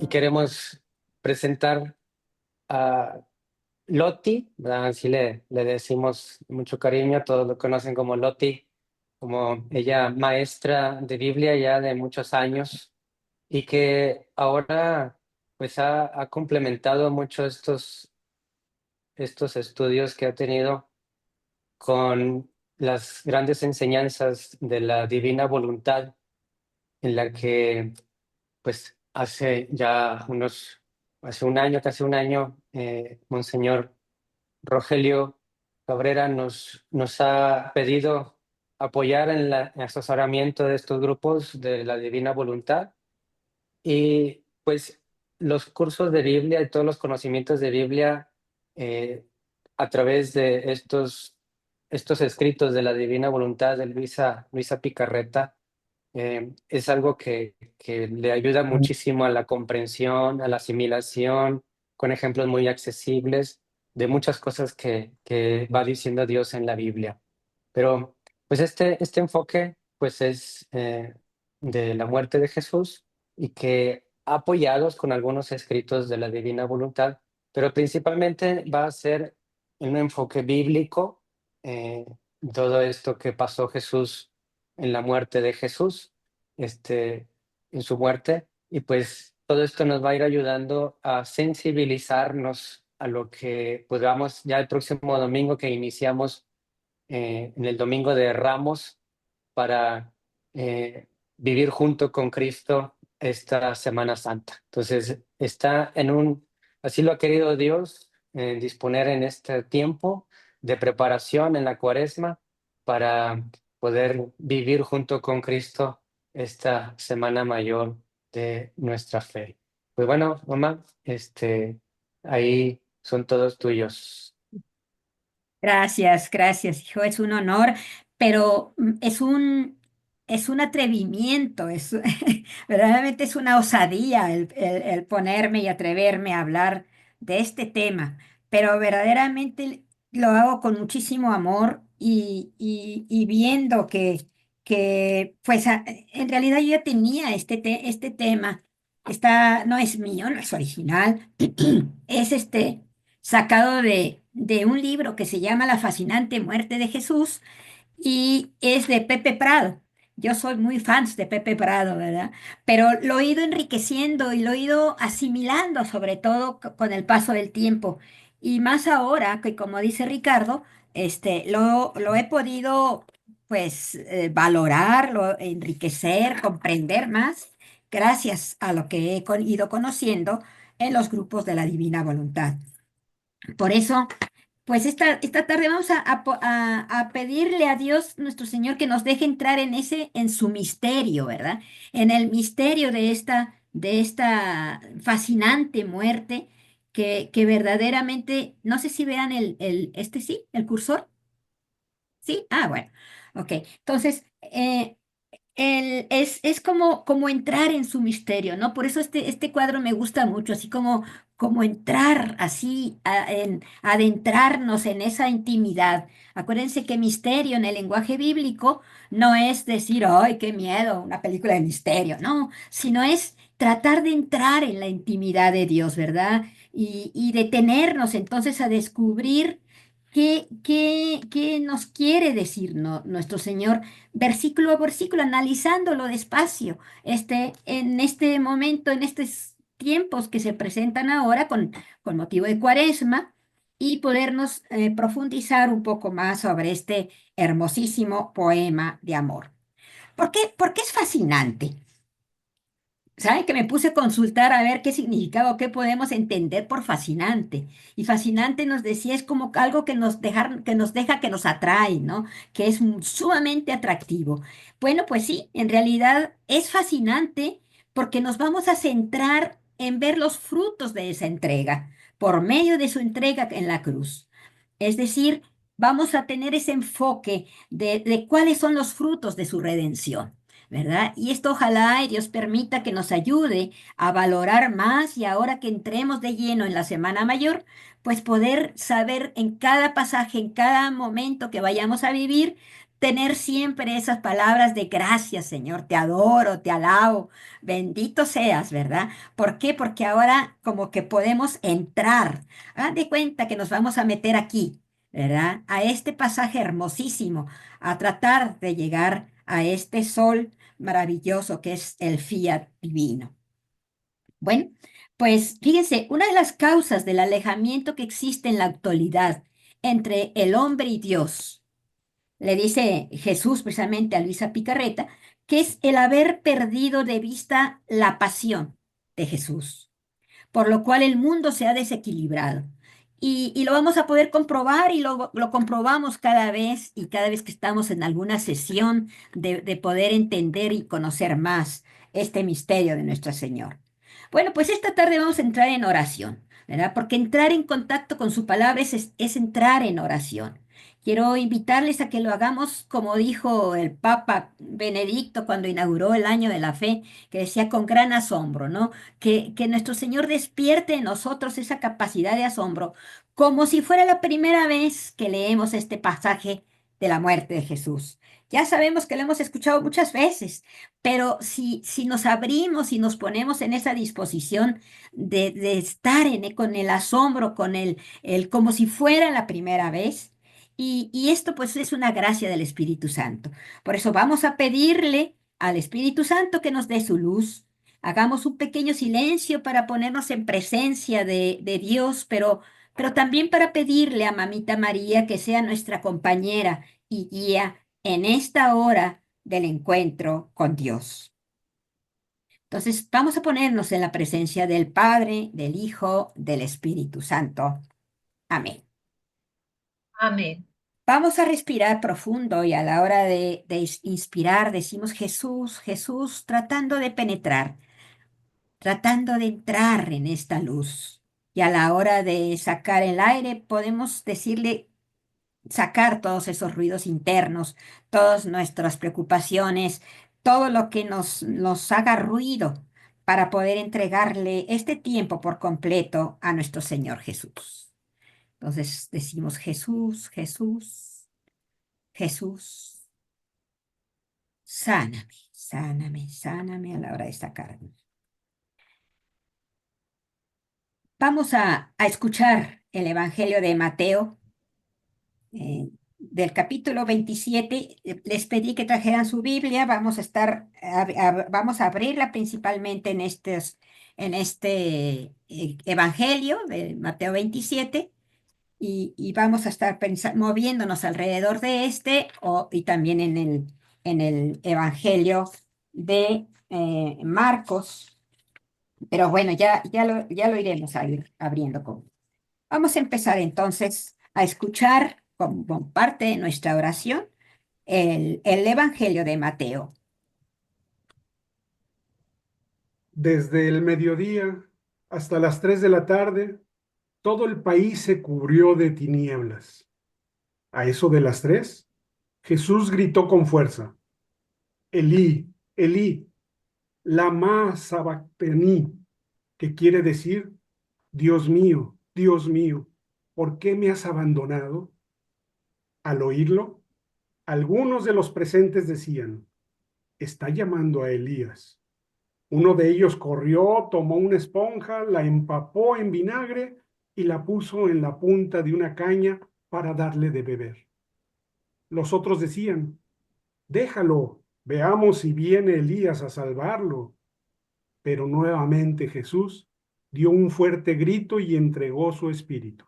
y queremos presentar a Loti, ¿verdad? Así le decimos mucho cariño, todos lo conocen como Loti, como ella maestra de Biblia ya de muchos años y que ahora pues ha complementado mucho estos estudios que ha tenido con las grandes enseñanzas de la divina voluntad en la que pues hace un año, casi un año, Monseñor Rogelio Cabrera nos ha pedido apoyar en el asesoramiento de estos grupos de la Divina Voluntad y pues los cursos de Biblia y todos los conocimientos de Biblia eh, a través de estos escritos de la Divina Voluntad de Luisa Picarreta es algo que le ayuda muchísimo a la comprensión, a la asimilación, con ejemplos muy accesibles de muchas cosas que va diciendo Dios en la Biblia. Pero pues este enfoque pues es de la muerte de Jesús y que apoyados con algunos escritos de la Divina Voluntad, pero principalmente va a ser un enfoque bíblico, eh, todo esto que pasó Jesús en la muerte de Jesús, en su muerte, y pues todo esto nos va a ir ayudando a sensibilizarnos a lo que podamos ya el próximo domingo que iniciamos en el Domingo de Ramos para vivir junto con Cristo esta Semana Santa. Entonces, así lo ha querido Dios, disponer en este tiempo de preparación en la Cuaresma para poder vivir junto con Cristo esta Semana Mayor de nuestra fe. Pues bueno, mamá, ahí son todos tuyos. Gracias, gracias, hijo. Es un honor, pero es un atrevimiento, verdaderamente es una osadía el ponerme y atreverme a hablar de este tema, pero verdaderamente lo hago con muchísimo amor y viendo que pues en realidad yo ya tenía este tema. No es mío, no es original, es sacado de un libro que se llama La fascinante muerte de Jesús y es de Pepe Prado. Yo soy muy fan de Pepe Prado, ¿verdad? Pero lo he ido enriqueciendo y lo he ido asimilando, sobre todo con el paso del tiempo. Y más ahora que, como dice Ricardo, lo he podido, pues, valorar, enriquecer, comprender más, gracias a lo que ido conociendo en los grupos de la Divina Voluntad. Por eso, pues esta tarde vamos a pedirle a Dios nuestro Señor que nos deje entrar en su misterio, ¿verdad? En el misterio de esta fascinante muerte que verdaderamente, no sé si vean sí, el cursor, ¿sí? Ah, bueno, ok. Entonces, es como entrar en su misterio, ¿no? Por eso este cuadro me gusta mucho, así como entrar así, adentrarnos en esa intimidad. Acuérdense que misterio en el lenguaje bíblico no es decir, ¡ay, qué miedo! Una película de misterio, no, sino es tratar de entrar en la intimidad de Dios, ¿verdad? Y detenernos entonces a descubrir qué nos quiere decir nuestro Señor versículo a versículo, analizándolo despacio, en este momento, en estos tiempos que se presentan ahora con motivo de Cuaresma, y podernos profundizar un poco más sobre este hermosísimo poema de amor. ¿Por qué es fascinante? ¿Saben que me puse a consultar a ver qué significaba o qué podemos entender por fascinante? Y fascinante nos decía es como algo que nos atrae, ¿no? Que es sumamente atractivo. Bueno, pues sí, en realidad es fascinante porque nos vamos a centrar en ver los frutos de esa entrega por medio de su entrega en la cruz. Es decir, vamos a tener ese enfoque de cuáles son los frutos de su redención. ¿Verdad? Y esto ojalá y Dios permita que nos ayude a valorar más y ahora que entremos de lleno en la Semana Mayor, pues poder saber en cada pasaje, en cada momento que vayamos a vivir, tener siempre esas palabras de gracias, Señor. Te adoro, te alabo. Bendito seas, ¿verdad? ¿Por qué? Porque ahora como que podemos entrar. Hagan de cuenta que nos vamos a meter aquí, ¿verdad? A este pasaje hermosísimo, a tratar de llegar a este sol maravilloso que es el fiat divino. Bueno, pues fíjense, una de las causas del alejamiento que existe en la actualidad entre el hombre y Dios, le dice Jesús precisamente a Luisa Picarreta, que es el haber perdido de vista la pasión de Jesús, por lo cual el mundo se ha desequilibrado. Y lo vamos a poder comprobar y lo comprobamos cada vez que estamos en alguna sesión de poder entender y conocer más este misterio de Nuestro Señor. Bueno, pues esta tarde vamos a entrar en oración, ¿verdad? Porque entrar en contacto con su palabra es entrar en oración. Quiero invitarles a que lo hagamos como dijo el Papa Benedicto cuando inauguró el Año de la Fe, que decía con gran asombro, ¿no? Que nuestro Señor despierte en nosotros esa capacidad de asombro, como si fuera la primera vez que leemos este pasaje de la muerte de Jesús. Ya sabemos que lo hemos escuchado muchas veces, pero si nos abrimos y nos ponemos en esa disposición de estar con el asombro, con como si fuera la primera vez, y esto pues es una gracia del Espíritu Santo. Por eso vamos a pedirle al Espíritu Santo que nos dé su luz. Hagamos un pequeño silencio para ponernos en presencia de Dios, pero también para pedirle a Mamita María que sea nuestra compañera y guía en esta hora del encuentro con Dios. Entonces, vamos a ponernos en la presencia del Padre, del Hijo, del Espíritu Santo. Amén. Amén. Vamos a respirar profundo y a la hora de inspirar decimos Jesús, Jesús, tratando de penetrar, tratando de entrar en esta luz. Y a la hora de sacar el aire podemos decirle sacar todos esos ruidos internos, todas nuestras preocupaciones, todo lo que nos haga ruido para poder entregarle este tiempo por completo a nuestro Señor Jesús. Entonces decimos Jesús, Jesús, Jesús, sáname, sáname, sáname a la hora de sacarme. Vamos a escuchar el Evangelio de Mateo del capítulo 27. Les pedí que trajeran su Biblia. Vamos a vamos a abrirla principalmente en este Evangelio de Mateo 27 y vamos a estar moviéndonos alrededor de y también en el Evangelio de Marcos. Pero bueno, ya lo iremos a ir abriendo con. Vamos a empezar entonces a escuchar como parte de nuestra oración el Evangelio de Mateo. Desde el mediodía hasta las 3 de la tarde, todo el país se cubrió de tinieblas. A eso de las 3, Jesús gritó con fuerza: Elí, Elí, lama sabactani, que quiere decir: Dios mío, ¿por qué me has abandonado? Al oírlo, algunos de los presentes decían: está llamando a Elías. Uno de ellos corrió, tomó una esponja, la empapó en vinagre y la puso en la punta de una caña para darle de beber. Los otros decían: déjalo, veamos si viene Elías a salvarlo. Pero nuevamente Jesús dio un fuerte grito y entregó su espíritu.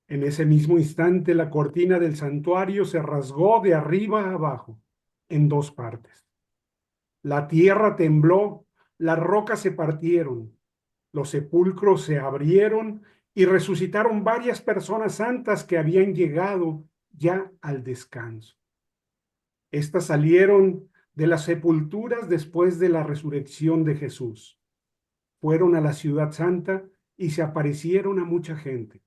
En ese mismo instante la cortina del santuario se rasgó de arriba a abajo, en 2 partes. La tierra tembló, las rocas se partieron, los sepulcros se abrieron y resucitaron varias personas santas que habían llegado ya al descanso. Estas salieron de las sepulturas después de la resurrección de Jesús. Fueron a la ciudad santa y se aparecieron a mucha gente.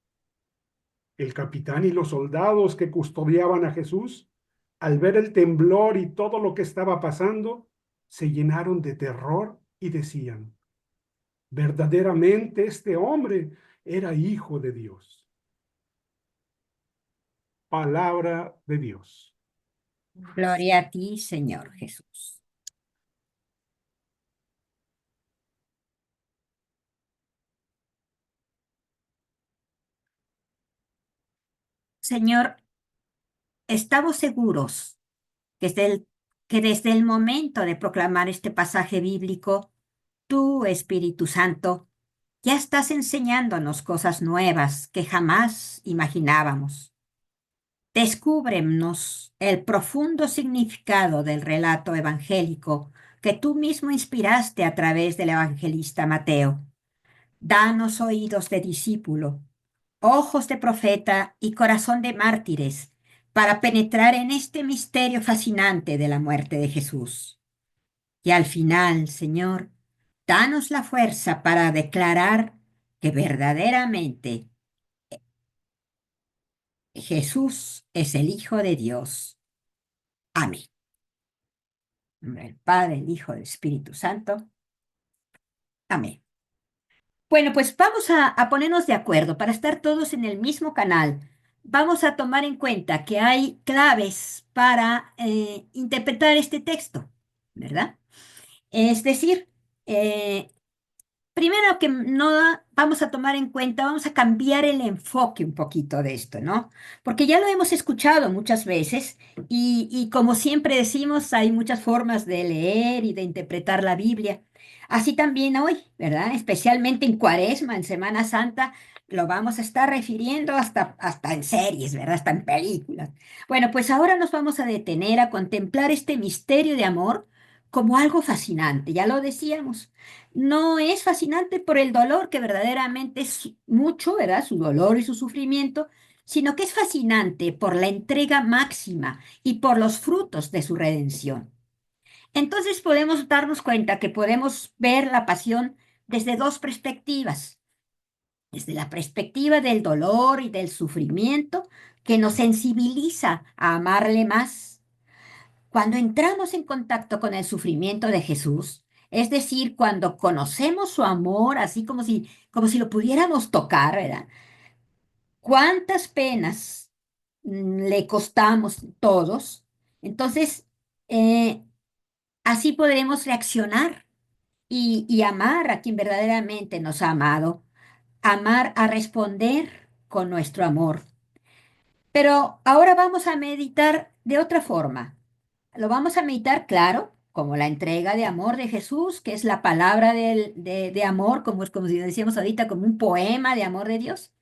El capitán y los soldados que custodiaban a Jesús, al ver el temblor y todo lo que estaba pasando, se llenaron de terror y decían: verdaderamente este hombre era hijo de Dios. Palabra de Dios. Gloria a ti, Señor Jesús. Señor, estamos seguros que desde el momento de proclamar este pasaje bíblico, tú, Espíritu Santo, ya estás enseñándonos cosas nuevas que jamás imaginábamos. Descúbrenos el profundo significado del relato evangélico que tú mismo inspiraste a través del evangelista Mateo. Danos oídos de discípulo, ojos de profeta y corazón de mártires para penetrar en este misterio fascinante de la muerte de Jesús. Y al final, Señor, danos la fuerza para declarar que verdaderamente Jesús es el Hijo de Dios. Amén. En nombre del Padre, el Hijo, del Espíritu Santo. Amén. Bueno, pues vamos a ponernos de acuerdo para estar todos en el mismo canal. Vamos a tomar en cuenta que hay claves para interpretar este texto, ¿verdad? Es decir, primero que no vamos a tomar en cuenta, vamos a cambiar el enfoque un poquito de esto, ¿no? Porque ya lo hemos escuchado muchas veces y como siempre decimos, hay muchas formas de leer y de interpretar la Biblia. Así también hoy, ¿verdad? Especialmente en Cuaresma, en Semana Santa, lo vamos a estar refiriendo hasta en series, ¿verdad? Hasta en películas. Bueno, pues ahora nos vamos a detener a contemplar este misterio de amor como algo fascinante, ya lo decíamos. No es fascinante por el dolor, que verdaderamente es mucho, ¿verdad? Su dolor y su sufrimiento, sino que es fascinante por la entrega máxima y por los frutos de su redención. Entonces podemos darnos cuenta que podemos ver la pasión desde dos perspectivas. Desde la perspectiva del dolor y del sufrimiento, que nos sensibiliza a amarle más. Cuando entramos en contacto con el sufrimiento de Jesús, es decir, cuando conocemos su amor, así como si lo pudiéramos tocar, ¿verdad? ¿Cuántas penas le costamos todos? Entonces, eh, así podremos reaccionar y amar a quien verdaderamente nos ha amado, amar a responder con nuestro amor. Pero ahora vamos a meditar de otra forma. Lo vamos a meditar, claro, como la entrega de amor de Jesús, que es la palabra de amor, como si decíamos ahorita, como un poema de amor de Dios,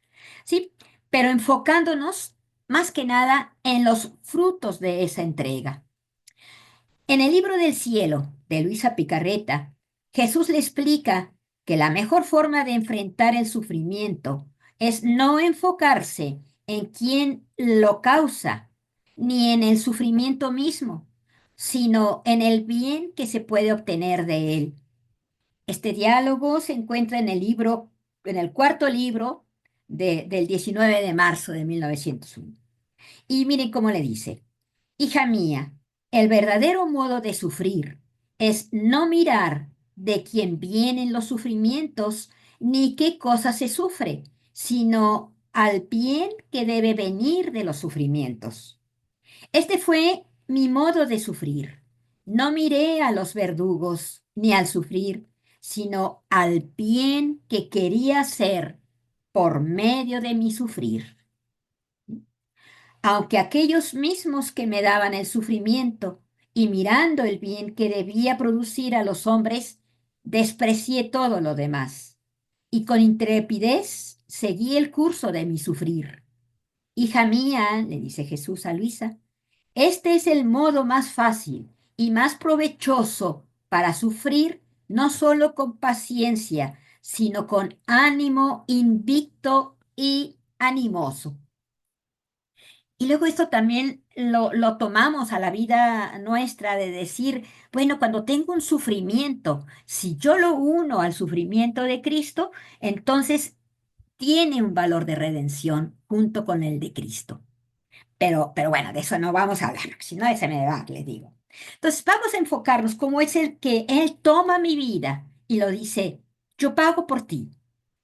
¿sí? Pero enfocándonos más que nada en los frutos de esa entrega. En el libro del cielo de Luisa Picarreta, Jesús le explica que la mejor forma de enfrentar el sufrimiento es no enfocarse en quién lo causa, ni en el sufrimiento mismo, sino en el bien que se puede obtener de él. Este diálogo se encuentra en el libro, en el cuarto libro del 19 de marzo de 1901. Y miren cómo le dice. Hija mía, el verdadero modo de sufrir es no mirar de quién vienen los sufrimientos ni qué cosa se sufre, sino al bien que debe venir de los sufrimientos. Este fue mi modo de sufrir. No miré a los verdugos ni al sufrir, sino al bien que quería hacer por medio de mi sufrir. Aunque aquellos mismos que me daban el sufrimiento y mirando el bien que debía producir a los hombres, desprecié todo lo demás y con intrepidez seguí el curso de mi sufrir. Hija mía, le dice Jesús a Luisa, este es el modo más fácil y más provechoso para sufrir, no solo con paciencia, sino con ánimo invicto y animoso. Y luego esto también lo tomamos a la vida nuestra de decir, bueno, cuando tengo un sufrimiento, si yo lo uno al sufrimiento de Cristo, entonces tiene un valor de redención junto con el de Cristo. Pero bueno, de eso no vamos a hablar, porque si no, se me va, les digo. Entonces, vamos a enfocarnos cómo es el que Él toma mi vida y lo dice, yo pago por ti,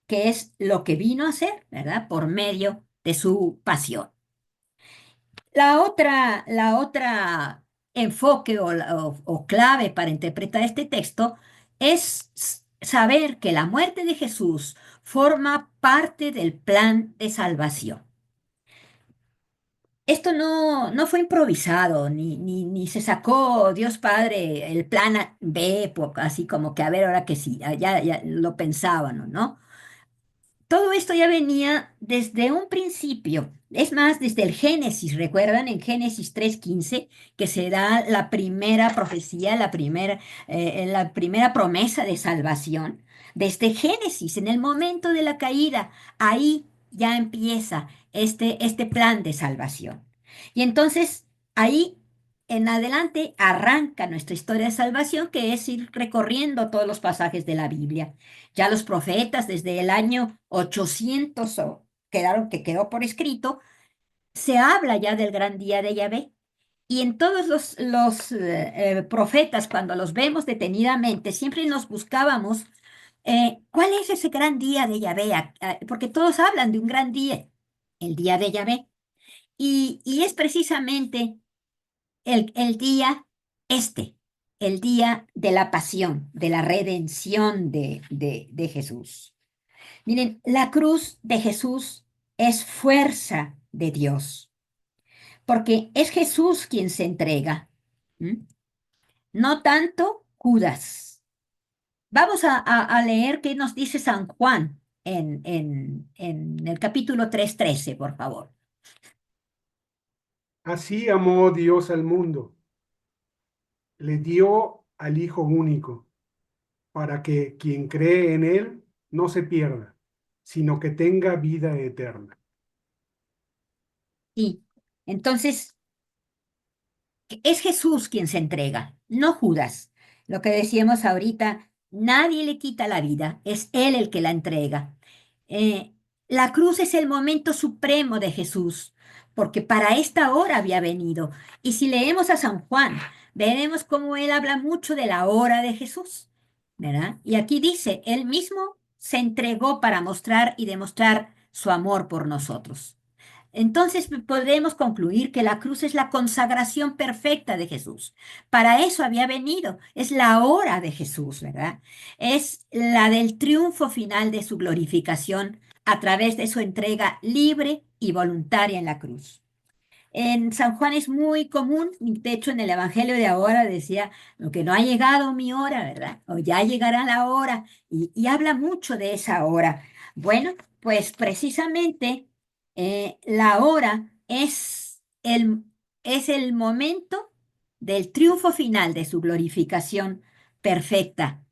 que es lo que vino a hacer, ¿verdad? Por medio de su pasión. La otra enfoque o clave para interpretar este texto es saber que la muerte de Jesús forma parte del plan de salvación. Esto no fue improvisado, ni se sacó Dios Padre el plan B, así como que a ver, ahora que sí, ya lo pensaban, ¿no? Todo esto ya venía desde un principio, es más, desde el Génesis, ¿recuerdan? En Génesis 3:15, que se da la primera profecía, la primera promesa de salvación. Desde Génesis, en el momento de la caída, ahí ya empieza este plan de salvación. Y entonces, ahí en adelante arranca nuestra historia de salvación, que es ir recorriendo todos los pasajes de la Biblia. Ya los profetas desde el año 800 que quedó por escrito, se habla ya del gran día de Yahvé. Y en todos los profetas, cuando los vemos detenidamente, siempre nos buscábamos cuál es ese gran día de Yahvé, porque todos hablan de un gran día, el día de Yahvé. Y es precisamente el día este, el día de la pasión, de la redención de Jesús. Miren, la cruz de Jesús es fuerza de Dios, porque es Jesús quien se entrega, ¿m? No tanto Judas. Vamos a leer qué nos dice San Juan en el capítulo 3:13, por favor. Así amó Dios al mundo, le dio al Hijo único, para que quien cree en Él no se pierda, sino que tenga vida eterna. Sí, entonces es Jesús quien se entrega, no Judas. Lo que decíamos ahorita, nadie le quita la vida, es Él el que la entrega. Eh, la cruz es el momento supremo de Jesús, porque para esta hora había venido. Y si leemos a San Juan, veremos cómo él habla mucho de la hora de Jesús, ¿verdad? Y aquí dice, él mismo se entregó para mostrar y demostrar su amor por nosotros. Entonces podremos concluir que la cruz es la consagración perfecta de Jesús. Para eso había venido. Es la hora de Jesús, ¿verdad? Es la del triunfo final de su glorificación a través de su entrega libre y voluntaria en la cruz. En San Juan es muy común, de hecho en el Evangelio de ahora decía, lo que no ha llegado mi hora, ¿verdad? O ya llegará la hora, y habla mucho de esa hora. Bueno, pues precisamente la hora es el momento del triunfo final de su glorificación perfecta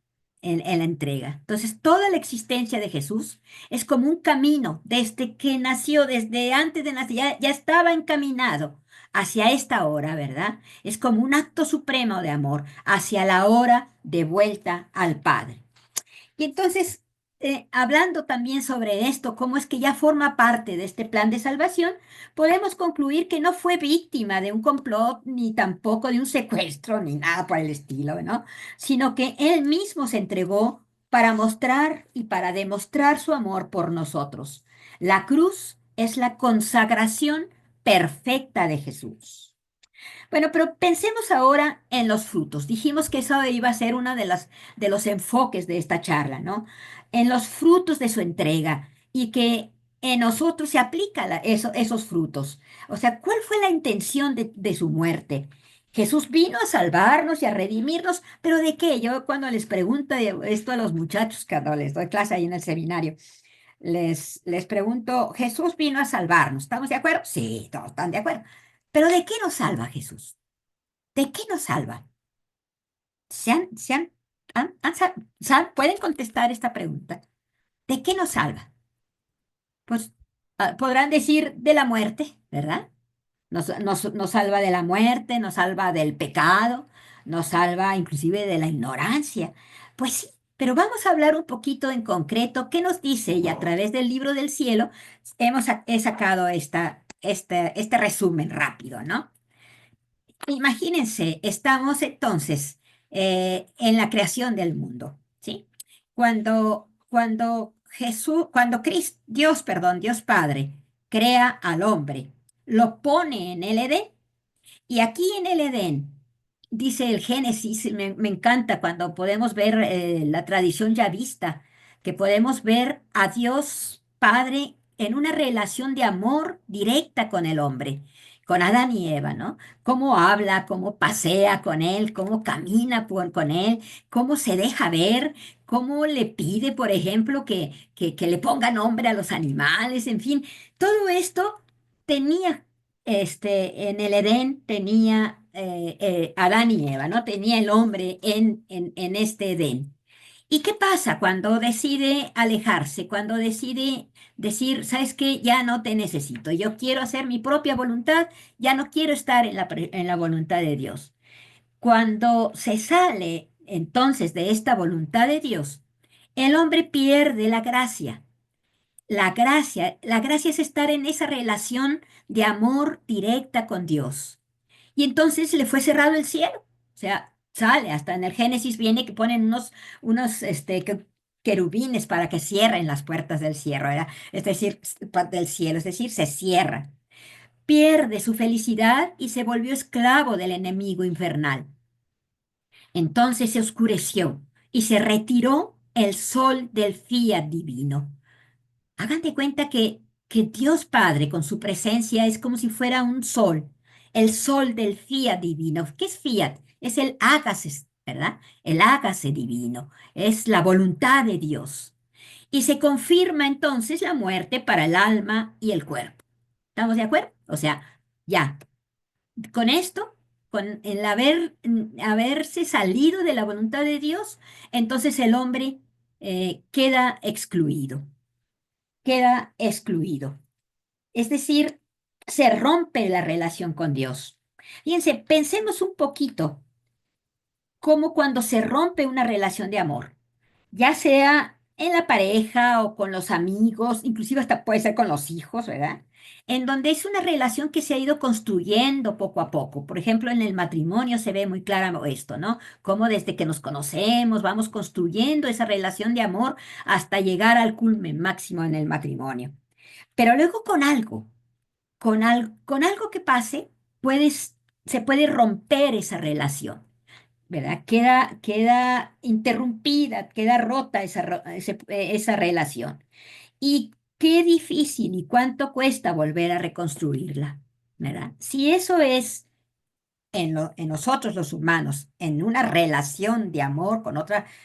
en la entrega. Entonces, toda la existencia de Jesús es como un camino desde que nació, desde antes de nacer, ya estaba encaminado hacia esta hora, ¿verdad? Es como un acto supremo de amor hacia la hora de vuelta al Padre. Y entonces, hablando también sobre esto, cómo es que ya forma parte de este plan de salvación, podemos concluir que no fue víctima de un complot, ni tampoco de un secuestro, ni nada por el estilo, ¿no? Sino que él mismo se entregó para mostrar y para demostrar su amor por nosotros. La cruz es la consagración perfecta de Jesús. Bueno, pero pensemos ahora en los frutos. Dijimos que eso iba a ser uno de los enfoques de esta charla, ¿no? En los frutos de su entrega y que en nosotros se aplican esos frutos. O sea, ¿cuál fue la intención de su muerte? Jesús vino a salvarnos y a redimirnos, pero ¿de qué? Yo cuando les pregunto esto a los muchachos, cuando les doy clase ahí en el seminario, les pregunto, Jesús vino a salvarnos, ¿estamos de acuerdo? Sí, todos están de acuerdo. Pero ¿de qué nos salva Jesús? ¿De qué nos salva? ¿Pueden contestar esta pregunta? ¿De qué nos salva? Pues podrán decir de la muerte, ¿verdad? Nos salva de la muerte, nos salva del pecado, nos salva inclusive de la ignorancia. Pues sí, pero vamos a hablar un poquito en concreto qué nos dice y a través del libro del cielo he sacado este resumen rápido, ¿no? Imagínense, estamos entonces en la creación del mundo, ¿sí? Dios Padre, crea al hombre, lo pone en el Edén. Y aquí en el Edén, dice el Génesis, me encanta cuando podemos ver la tradición ya vista, que podemos ver a Dios Padre en una relación de amor directa con el hombre, con Adán y Eva, ¿no? Cómo habla, cómo pasea con él, cómo camina con él, cómo se deja ver, cómo le pide, por ejemplo, que le ponga nombre a los animales, en fin, todo esto tenía en el Edén tenía Adán y Eva, ¿no? Tenía el hombre en este Edén. ¿Y qué pasa cuando decide alejarse, cuando decide decir, sabes qué, ya no te necesito, yo quiero hacer mi propia voluntad, ya no quiero estar en la voluntad de Dios? Cuando se sale entonces de esta voluntad de Dios, el hombre pierde la gracia. La gracia es estar en esa relación de amor directa con Dios. Y entonces le fue cerrado el cielo. O sea, sale, hasta en el Génesis viene que ponen unos querubines para que cierren las puertas del cielo, ¿verdad? Es decir, del cielo, es decir, se cierra. Pierde su felicidad y se volvió esclavo del enemigo infernal. Entonces se oscureció y se retiró el sol del fiat divino. Hagan de cuenta que Dios Padre con su presencia es como si fuera un sol, el sol del fiat divino. ¿Qué es fiat? Es el hágase, ¿verdad? El hágase divino, es la voluntad de Dios. Y se confirma entonces la muerte para el alma y el cuerpo. ¿Estamos de acuerdo? O sea, ya, con esto, con el haberse salido de la voluntad de Dios, entonces el hombre queda excluido, queda excluido. Es decir, se rompe la relación con Dios. Fíjense, pensemos un poquito como cuando se rompe una relación de amor, ya sea en la pareja o con los amigos, inclusive hasta puede ser con los hijos, ¿verdad? En donde es una relación que se ha ido construyendo poco a poco. Por ejemplo, en el matrimonio se ve muy claro esto, ¿no? Como desde que nos conocemos vamos construyendo esa relación de amor hasta llegar al culmen máximo en el matrimonio. Pero luego con algo que pase, se puede romper esa relación, ¿verdad? Queda interrumpida, queda rota esa relación. Y qué difícil y cuánto cuesta volver a reconstruirla, ¿verdad? Si eso es en nosotros los humanos, en una relación de amor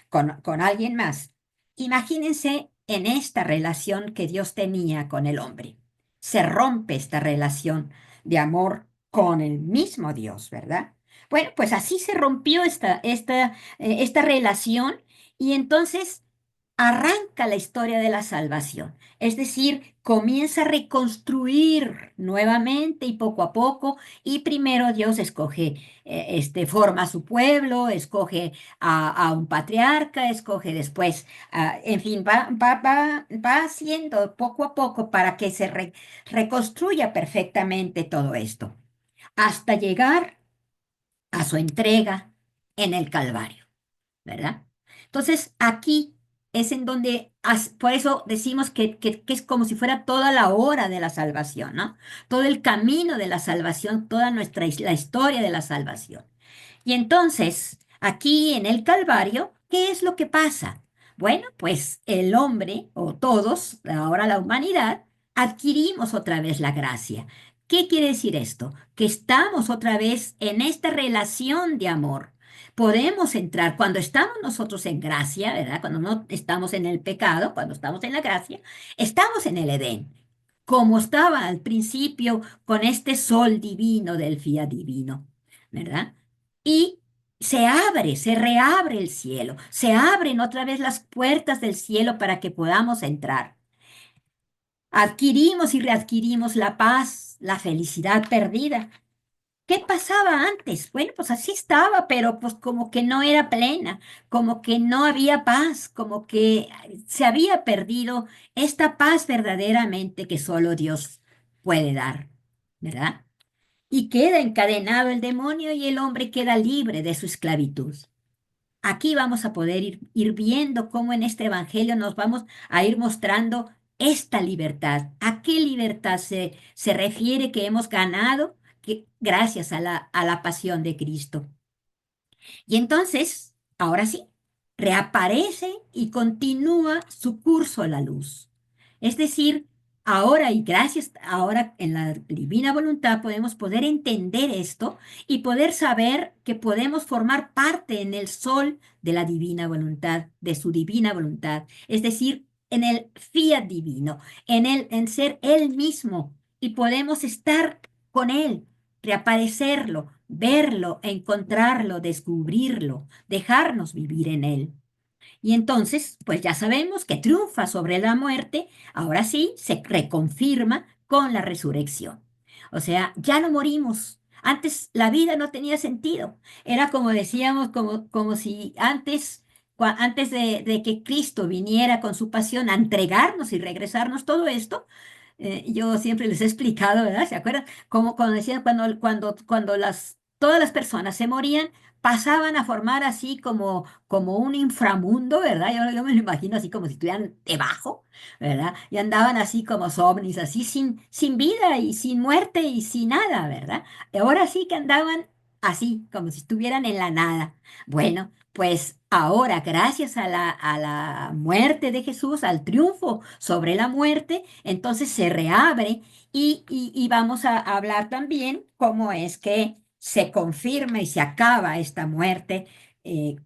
con alguien más. Imagínense en esta relación que Dios tenía con el hombre. Se rompe esta relación de amor con el mismo Dios, ¿verdad? Bueno, pues así se rompió esta relación y entonces arranca la historia de la salvación. Es decir, comienza a reconstruir nuevamente y poco a poco. Y primero Dios escoge, forma a su pueblo, escoge a un patriarca, escoge después, en fin, va haciendo poco a poco para que se reconstruya perfectamente todo esto, hasta llegar a su entrega en el Calvario, ¿verdad? Entonces, aquí es en donde, por eso decimos que es como si fuera toda la hora de la salvación, ¿no? Todo el camino de la salvación, toda la historia de la salvación. Y entonces, aquí en el Calvario, ¿qué es lo que pasa? Bueno, pues el hombre, o todos, ahora la humanidad, adquirimos otra vez la gracia. ¿Qué quiere decir esto? Que estamos otra vez en esta relación de amor. Podemos entrar cuando estamos nosotros en gracia, ¿verdad? Cuando no estamos en el pecado, cuando estamos en la gracia, estamos en el Edén, como estaba al principio con este sol divino del fiat divino, ¿verdad? Y se reabre el cielo, se abren otra vez las puertas del cielo para que podamos entrar. Adquirimos y readquirimos la paz, la felicidad perdida. ¿Qué pasaba antes? Bueno, pues así estaba, pero pues como que no era plena, como que no había paz, como que se había perdido esta paz verdaderamente que solo Dios puede dar, ¿verdad? Y queda encadenado el demonio y el hombre queda libre de su esclavitud. Aquí vamos a poder ir viendo cómo en este evangelio nos vamos a ir mostrando esta libertad. ¿A qué libertad se refiere que hemos ganado gracias a la pasión de Cristo? Y entonces, ahora sí, reaparece y continúa su curso a la luz. Es decir, ahora y gracias, ahora en la divina voluntad podemos poder entender esto y poder saber que podemos formar parte en el sol de la divina voluntad, de su divina voluntad. Es decir, en el fiat divino, en ser Él mismo y podemos estar con Él, reaparecerlo, verlo, encontrarlo, descubrirlo, dejarnos vivir en Él. Y entonces, pues ya sabemos que triunfa sobre la muerte, ahora sí se reconfirma con la resurrección. O sea, ya no morimos. Antes la vida no tenía sentido. Era como decíamos, como si antes, antes de que Cristo viniera con su pasión a entregarnos y regresarnos todo esto, yo siempre les he explicado, ¿verdad? ¿Se acuerdan? Como cuando decían, cuando todas las personas se morían, pasaban a formar así como un inframundo, ¿verdad? Yo me lo imagino así como si estuvieran debajo, ¿verdad? Y andaban así como ovnis, así sin vida y sin muerte y sin nada, ¿verdad? Y ahora sí que andaban así, como si estuvieran en la nada. Bueno, pues ahora, gracias a la muerte de Jesús, al triunfo sobre la muerte, entonces se reabre y vamos a hablar también cómo es que se confirma y se acaba esta muerte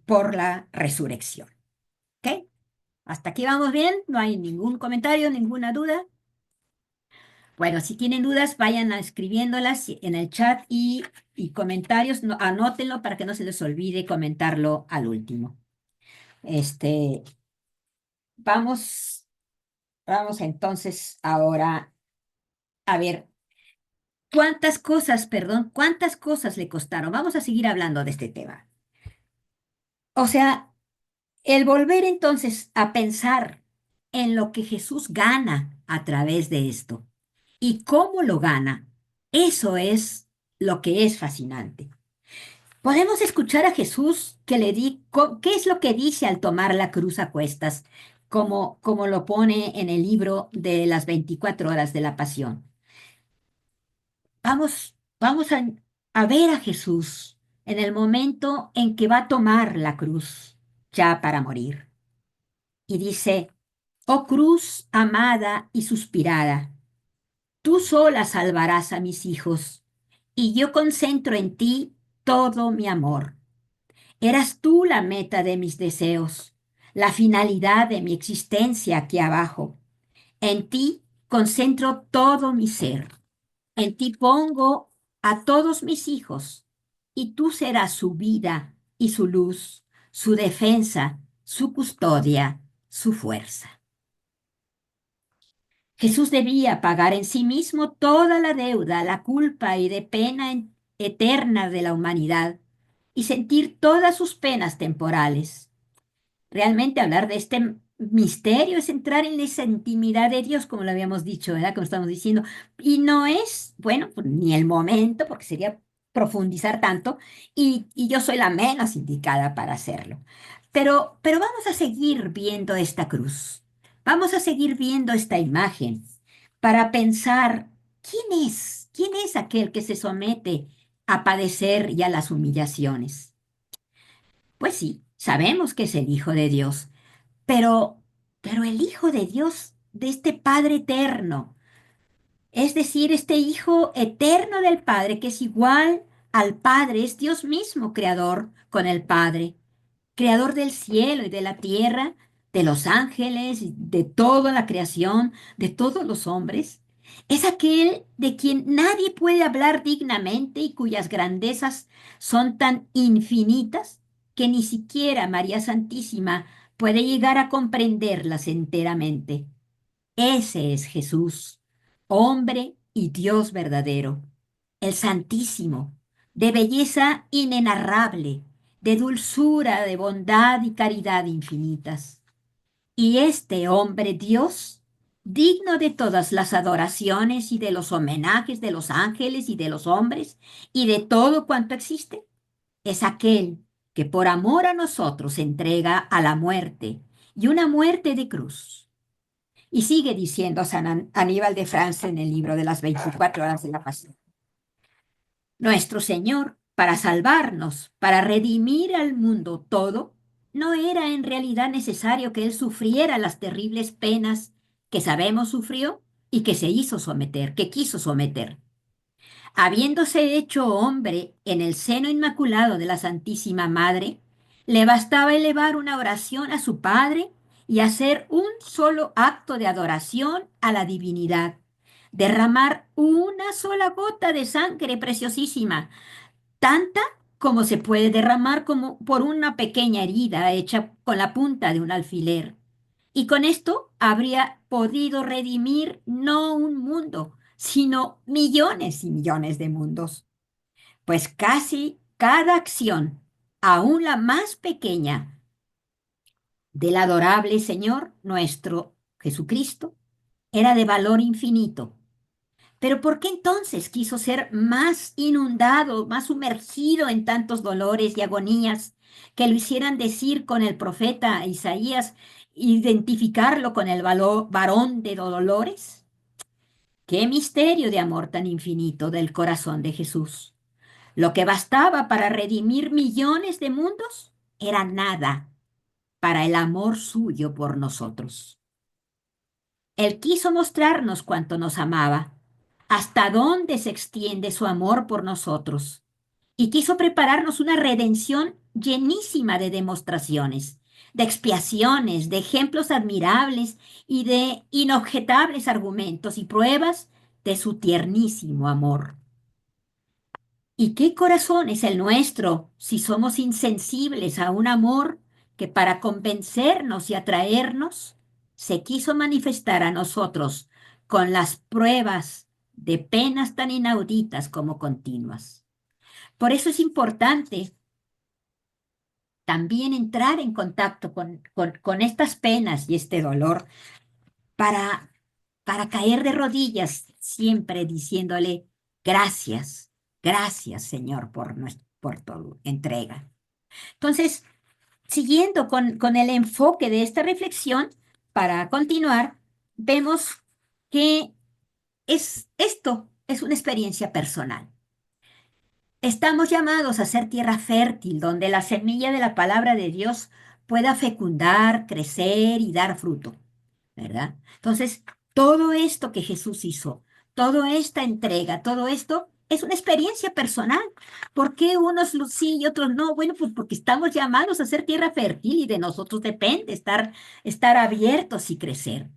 por la resurrección. ¿Ok? ¿Hasta aquí vamos bien? ¿No hay ningún comentario, ninguna duda? Bueno, si tienen dudas, vayan escribiéndolas en el chat y comentarios, anótenlo para que no se les olvide comentarlo al último. Vamos, vamos entonces ahora a ver cuántas cosas le costaron. Vamos a seguir hablando de este tema. O sea, el volver entonces a pensar en lo que Jesús gana a través de esto y cómo lo gana, eso es lo que es fascinante. Podemos escuchar a Jesús que qué es lo que dice al tomar la cruz a cuestas, como lo pone en el libro de las 24 horas de la Pasión. Vamos a ver a Jesús en el momento en que va a tomar la cruz ya para morir. Y dice, oh cruz amada y suspirada, tú sola salvarás a mis hijos, y yo concentro en ti todo mi amor. Eras tú la meta de mis deseos, la finalidad de mi existencia aquí abajo. En ti concentro todo mi ser. En ti pongo a todos mis hijos, y tú serás su vida y su luz, su defensa, su custodia, su fuerza. Jesús debía pagar en sí mismo toda la deuda, la culpa y de pena eterna de la humanidad y sentir todas sus penas temporales. Realmente hablar de este misterio es entrar en esa intimidad de Dios, como lo habíamos dicho, ¿verdad? Como estamos diciendo. Y no es, bueno, pues, ni el momento, porque sería profundizar tanto, y yo soy la menos indicada para hacerlo. Pero vamos a seguir viendo esta cruz. Vamos a seguir viendo esta imagen para pensar, ¿quién es? ¿Quién es aquel que se somete a padecer y a las humillaciones? Pues sí, sabemos que es el Hijo de Dios, pero, pero el Hijo de Dios, de este Padre eterno, es decir, este Hijo eterno del Padre, que es igual al Padre, es Dios mismo creador con el Padre, creador del cielo y de la tierra, de los ángeles, de toda la creación, de todos los hombres. Es aquel de quien nadie puede hablar dignamente y cuyas grandezas son tan infinitas que ni siquiera María Santísima puede llegar a comprenderlas enteramente. Ese es Jesús, hombre y Dios verdadero, el Santísimo, de belleza inenarrable, de dulzura, de bondad y caridad infinitas. Y este hombre Dios, digno de todas las adoraciones y de los homenajes de los ángeles y de los hombres y de todo cuanto existe, es aquel que por amor a nosotros se entrega a la muerte y una muerte de cruz. Y sigue diciendo Aníbal de Francia en el libro de las 24 horas de la pasión. Nuestro Señor, para salvarnos, para redimir al mundo todo, no era en realidad necesario que Él sufriera las terribles penas que sabemos sufrió y que se hizo someter, que quiso someter. Habiéndose hecho hombre en el seno inmaculado de la Santísima Madre, le bastaba elevar una oración a su Padre y hacer un solo acto de adoración a la divinidad, derramar una sola gota de sangre preciosísima, tanta como se puede derramar como por una pequeña herida hecha con la punta de un alfiler. Y con esto habría podido redimir no un mundo, sino millones y millones de mundos. Pues casi cada acción, aun la más pequeña, del adorable Señor nuestro Jesucristo, era de valor infinito. Pero ¿por qué entonces quiso ser más inundado, más sumergido en tantos dolores y agonías que lo hicieran decir con el profeta Isaías, identificarlo con el varón de dolores? Qué misterio de amor tan infinito del corazón de Jesús. Lo que bastaba para redimir millones de mundos era nada para el amor suyo por nosotros. Él quiso mostrarnos cuánto nos amaba, hasta dónde se extiende su amor por nosotros, y quiso prepararnos una redención llenísima de demostraciones, de expiaciones, de ejemplos admirables y de inobjetables argumentos y pruebas de su tiernísimo amor. ¿Y qué corazón es el nuestro si somos insensibles a un amor que para convencernos y atraernos se quiso manifestar a nosotros con las pruebas de penas tan inauditas como continuas? Por eso es importante también entrar en contacto con estas penas y este dolor para, para caer de rodillas siempre diciéndole gracias, gracias Señor por tu entrega. Entonces, siguiendo con el enfoque de esta reflexión, para continuar, vemos que esto es una experiencia personal. Estamos llamados a ser tierra fértil, donde la semilla de la palabra de Dios pueda fecundar, crecer y dar fruto, ¿verdad? Entonces, todo esto que Jesús hizo, toda esta entrega, todo esto es una experiencia personal. ¿Por qué unos sí y otros no? Bueno, pues porque estamos llamados a ser tierra fértil y de nosotros depende estar abiertos y crecer.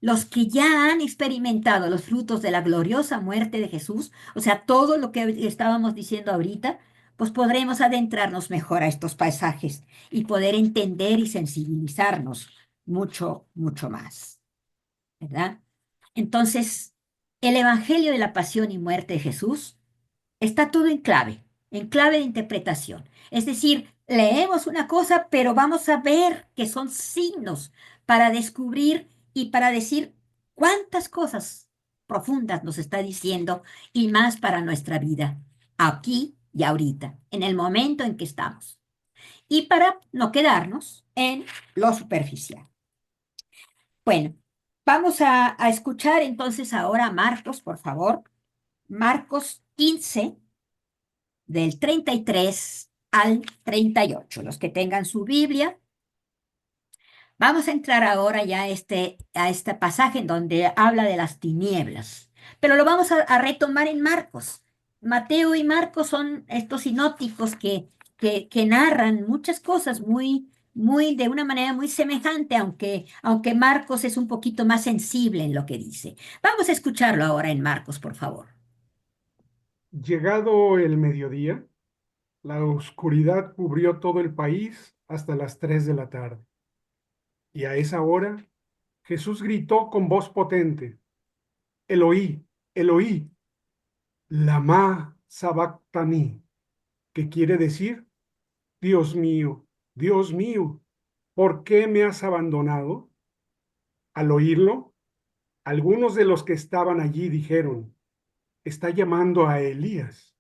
Los que ya han experimentado los frutos de la gloriosa muerte de Jesús, o sea, todo lo que estábamos diciendo ahorita, pues podremos adentrarnos mejor a estos pasajes y poder entender y sensibilizarnos mucho, mucho más, ¿verdad? Entonces, el Evangelio de la Pasión y Muerte de Jesús está todo en clave de interpretación. Es decir, leemos una cosa, pero vamos a ver que son signos para descubrir y para decir cuántas cosas profundas nos está diciendo y más para nuestra vida, aquí y ahorita, en el momento en que estamos. Y para no quedarnos en lo superficial. Bueno, vamos a escuchar entonces ahora a Marcos, por favor. Marcos 15 del 33 al 38. Los que tengan su Biblia, vamos a entrar ahora ya a este pasaje en donde habla de las tinieblas, pero lo vamos a retomar en Marcos. Mateo y Marcos son estos sinópticos que narran muchas cosas de una manera muy semejante, aunque Marcos es un poquito más sensible en lo que dice. Vamos a escucharlo ahora en Marcos, por favor. Llegado el mediodía, la oscuridad cubrió todo el país hasta las 3 de la tarde. Y a esa hora, Jesús gritó con voz potente, Eloí, Eloí, lama sabactani, que quiere decir, Dios mío, ¿por qué me has abandonado? Al oírlo, algunos de los que estaban allí dijeron, está llamando a Elías.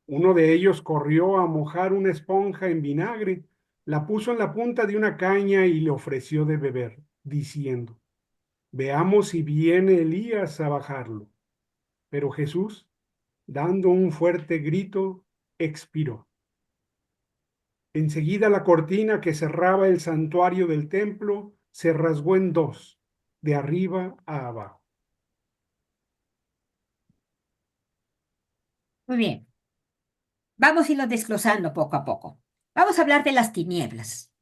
Uno de ellos corrió a mojar una esponja en vinagre, la puso en la punta de una caña y le ofreció de beber, diciendo, Veamos si viene Elías a bajarlo. Pero Jesús, dando un fuerte grito, expiró. Enseguida la cortina que cerraba el santuario del templo se rasgó en dos, de arriba a abajo. Muy bien. Vamos a irlo desglosando poco a poco. Vamos a hablar de las tinieblas.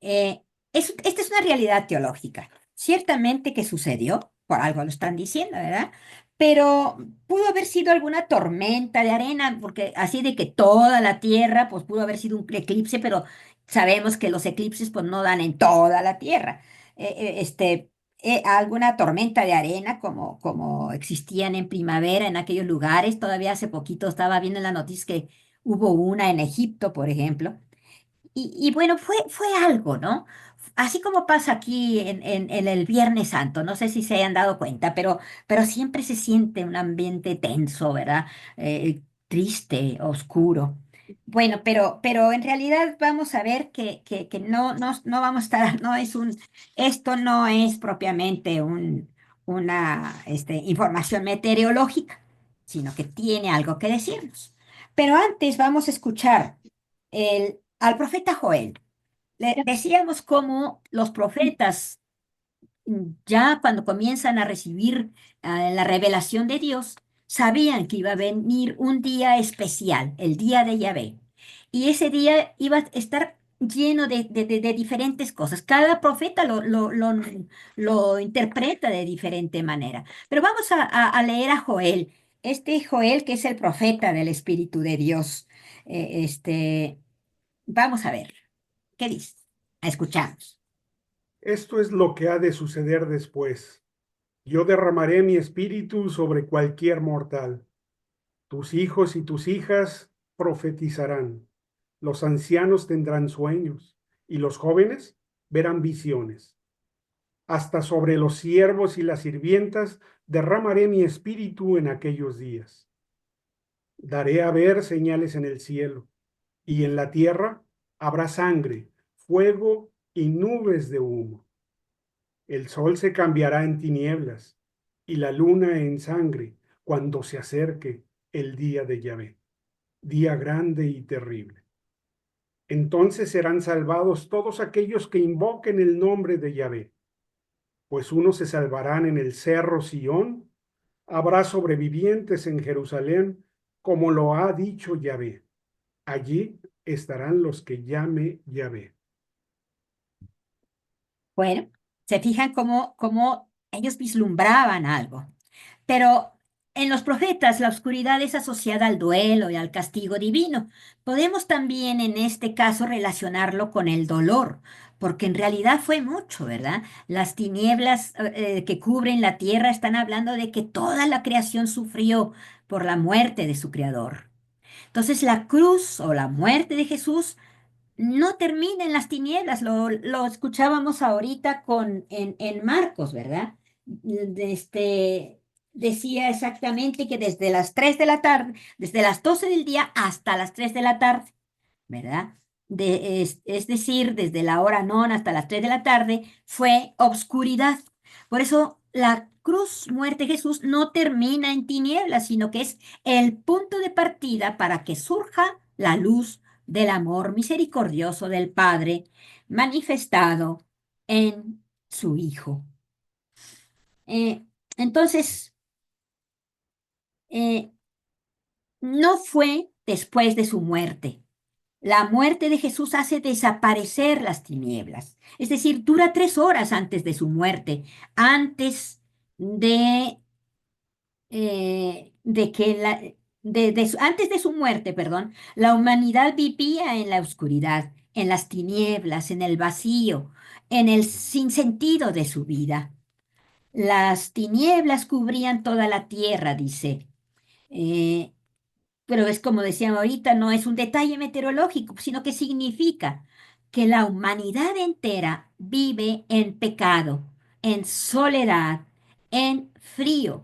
Eh, esta es una realidad teológica. Ciertamente que sucedió, por algo lo están diciendo, ¿verdad? Pero pudo haber sido alguna tormenta de arena, porque así de que toda la Tierra, pues pudo haber sido un eclipse, pero sabemos que los eclipses pues no dan en toda la Tierra. Alguna tormenta de arena como existían en primavera en aquellos lugares. Todavía hace poquito estaba viendo en la noticia que hubo una en Egipto, por ejemplo. Y bueno, fue algo, ¿no? Así como pasa aquí en el Viernes Santo, no sé si se hayan dado cuenta, pero siempre se siente un ambiente tenso, ¿verdad? Triste, oscuro. Bueno, pero en realidad vamos a ver que no vamos a estar, esto no es propiamente una información meteorológica, sino que tiene algo que decirnos. Pero antes vamos a escuchar al profeta Joel. Le decíamos cómo los profetas, ya cuando comienzan a recibir la revelación de Dios, sabían que iba a venir un día especial, el día de Yahvé. Y ese día iba a estar lleno de diferentes cosas. Cada profeta lo interpreta de diferente manera. Pero vamos a leer a Joel. Este Joel, que es el profeta del Espíritu de Dios. Vamos a ver. ¿Qué dice? Escuchamos. Esto es lo que ha de suceder después. Yo derramaré mi espíritu sobre cualquier mortal. Tus hijos y tus hijas profetizarán. Los ancianos tendrán sueños y los jóvenes verán visiones. Hasta sobre los siervos y las sirvientas derramaré mi espíritu en aquellos días. Daré a ver señales en el cielo, y en la tierra habrá sangre, fuego y nubes de humo. El sol se cambiará en tinieblas y la luna en sangre cuando se acerque el día de Yahvé, día grande y terrible. Entonces serán salvados todos aquellos que invoquen el nombre de Yahvé, pues unos se salvarán en el cerro Sión, habrá sobrevivientes en Jerusalén, como lo ha dicho Yahvé. Allí estarán los que llame Yahvé. Bueno, se fijan cómo ellos vislumbraban algo. Pero en los profetas la oscuridad es asociada al duelo y al castigo divino. Podemos también en este caso relacionarlo con el dolor, porque en realidad fue mucho, ¿verdad? Las tinieblas que cubren la tierra están hablando de que toda la creación sufrió por la muerte de su creador. Entonces la cruz o la muerte de Jesús no termina en las tinieblas, lo escuchábamos ahorita en Marcos, ¿verdad? Decía exactamente que desde las 3 de la tarde, desde las 12 del día hasta las 3 de la tarde, ¿verdad? Es decir, desde la hora nona hasta las 3 de la tarde fue obscuridad. Por eso la cruz, muerte de Jesús, no termina en tinieblas, sino que es el punto de partida para que surja la luz del amor misericordioso del Padre manifestado en su Hijo. Eh, entonces, eh, no fue después de su muerte. La muerte de Jesús hace desaparecer las tinieblas, es decir, dura 3 horas antes de su muerte, antes de, de que la, antes de su muerte, perdón, la humanidad vivía en la oscuridad, en las tinieblas, en el vacío, en el sinsentido de su vida. Las tinieblas cubrían toda la tierra, dice. Eh, pero es como decíamos ahorita, no es un detalle meteorológico, sino que significa que la humanidad entera vive en pecado, en soledad, en frío,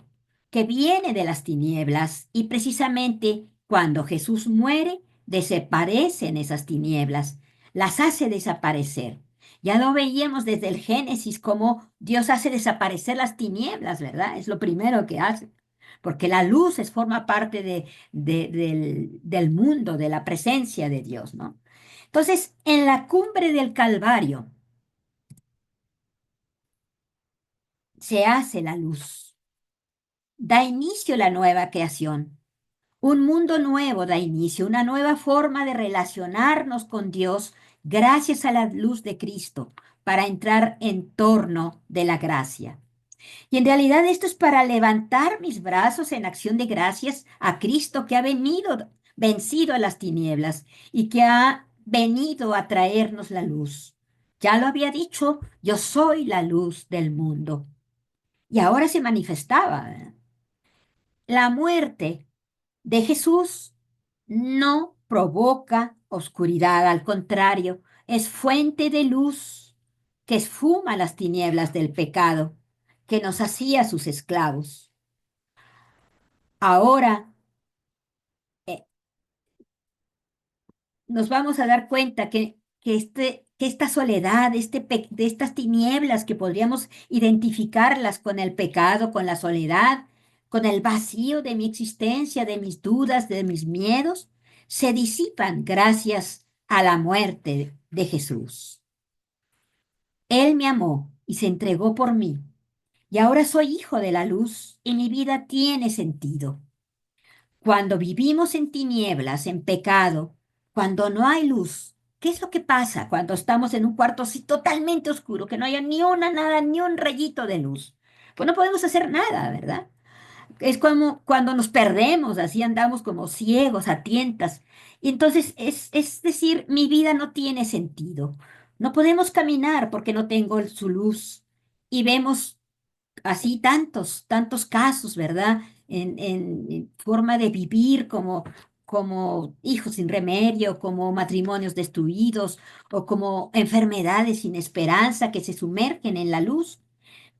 que viene de las tinieblas y precisamente cuando Jesús muere, desaparecen esas tinieblas, las hace desaparecer. Ya lo veíamos desde el Génesis, cómo Dios hace desaparecer las tinieblas, ¿verdad? Es lo primero que hace, porque la luz forma parte del mundo, de la presencia de Dios, ¿no? Entonces, en la cumbre del Calvario se hace la luz, da inicio la nueva creación. Un mundo nuevo da inicio, una nueva forma de relacionarnos con Dios gracias a la luz de Cristo para entrar en torno de la gracia. Y en realidad esto es para levantar mis brazos en acción de gracias a Cristo que ha venido, vencido a las tinieblas y que ha venido a traernos la luz. Ya lo había dicho, yo soy la luz del mundo. Y ahora se manifestaba, ¿verdad? La muerte de Jesús no provoca oscuridad, al contrario, es fuente de luz que esfuma las tinieblas del pecado, que nos hacía sus esclavos. Ahora eh, nos vamos a dar cuenta que esta soledad, de estas tinieblas que podríamos identificarlas con el pecado, con la soledad, con el vacío de mi existencia, de mis dudas, de mis miedos, se disipan gracias a la muerte de Jesús. Él me amó y se entregó por mí, y ahora soy hijo de la luz y mi vida tiene sentido. Cuando vivimos en tinieblas, en pecado, cuando no hay luz, ¿qué es lo que pasa cuando estamos en un cuarto así totalmente oscuro, que no haya ni una nada, ni un rayito de luz? Pues no podemos hacer nada, ¿verdad? Es como cuando nos perdemos, así andamos como ciegos, a tientas. Y entonces es decir, mi vida no tiene sentido. No podemos caminar porque no tengo su luz. Y vemos así tantos casos, ¿verdad? En forma de vivir como hijos sin remedio, como matrimonios destruidos o como enfermedades sin esperanza que se sumergen en la luz.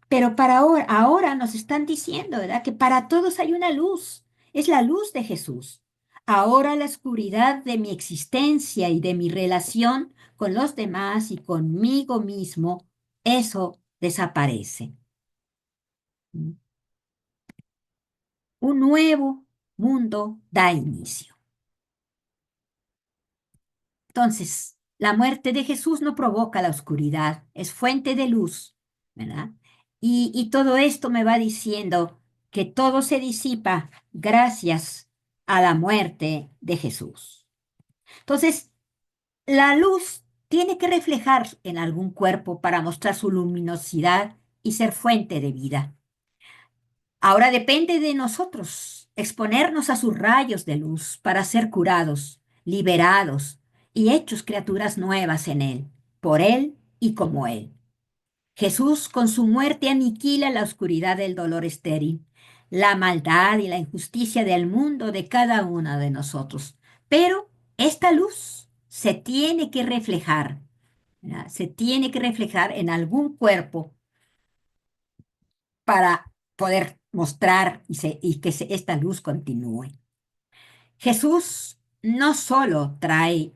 Pero para ahora nos están diciendo, ¿verdad? Que para todos hay una luz. Es la luz de Jesús. Ahora la oscuridad de mi existencia y de mi relación con los demás y conmigo mismo, eso desaparece. Un nuevo mundo da inicio. Entonces, la muerte de Jesús no provoca la oscuridad, es fuente de luz, ¿verdad? Y todo esto me va diciendo que todo se disipa gracias a la muerte de Jesús. Entonces, la luz tiene que reflejar en algún cuerpo para mostrar su luminosidad y ser fuente de vida. Ahora depende de nosotros exponernos a sus rayos de luz para ser curados, liberados y hechos criaturas nuevas en Él, por Él y como Él. Jesús con su muerte aniquila la oscuridad del dolor estéril, la maldad y la injusticia del mundo de cada uno de nosotros. Pero esta luz se tiene que reflejar, ¿verdad? Se tiene que reflejar en algún cuerpo para poder mostrar y que esta luz continúe. Jesús no solo trae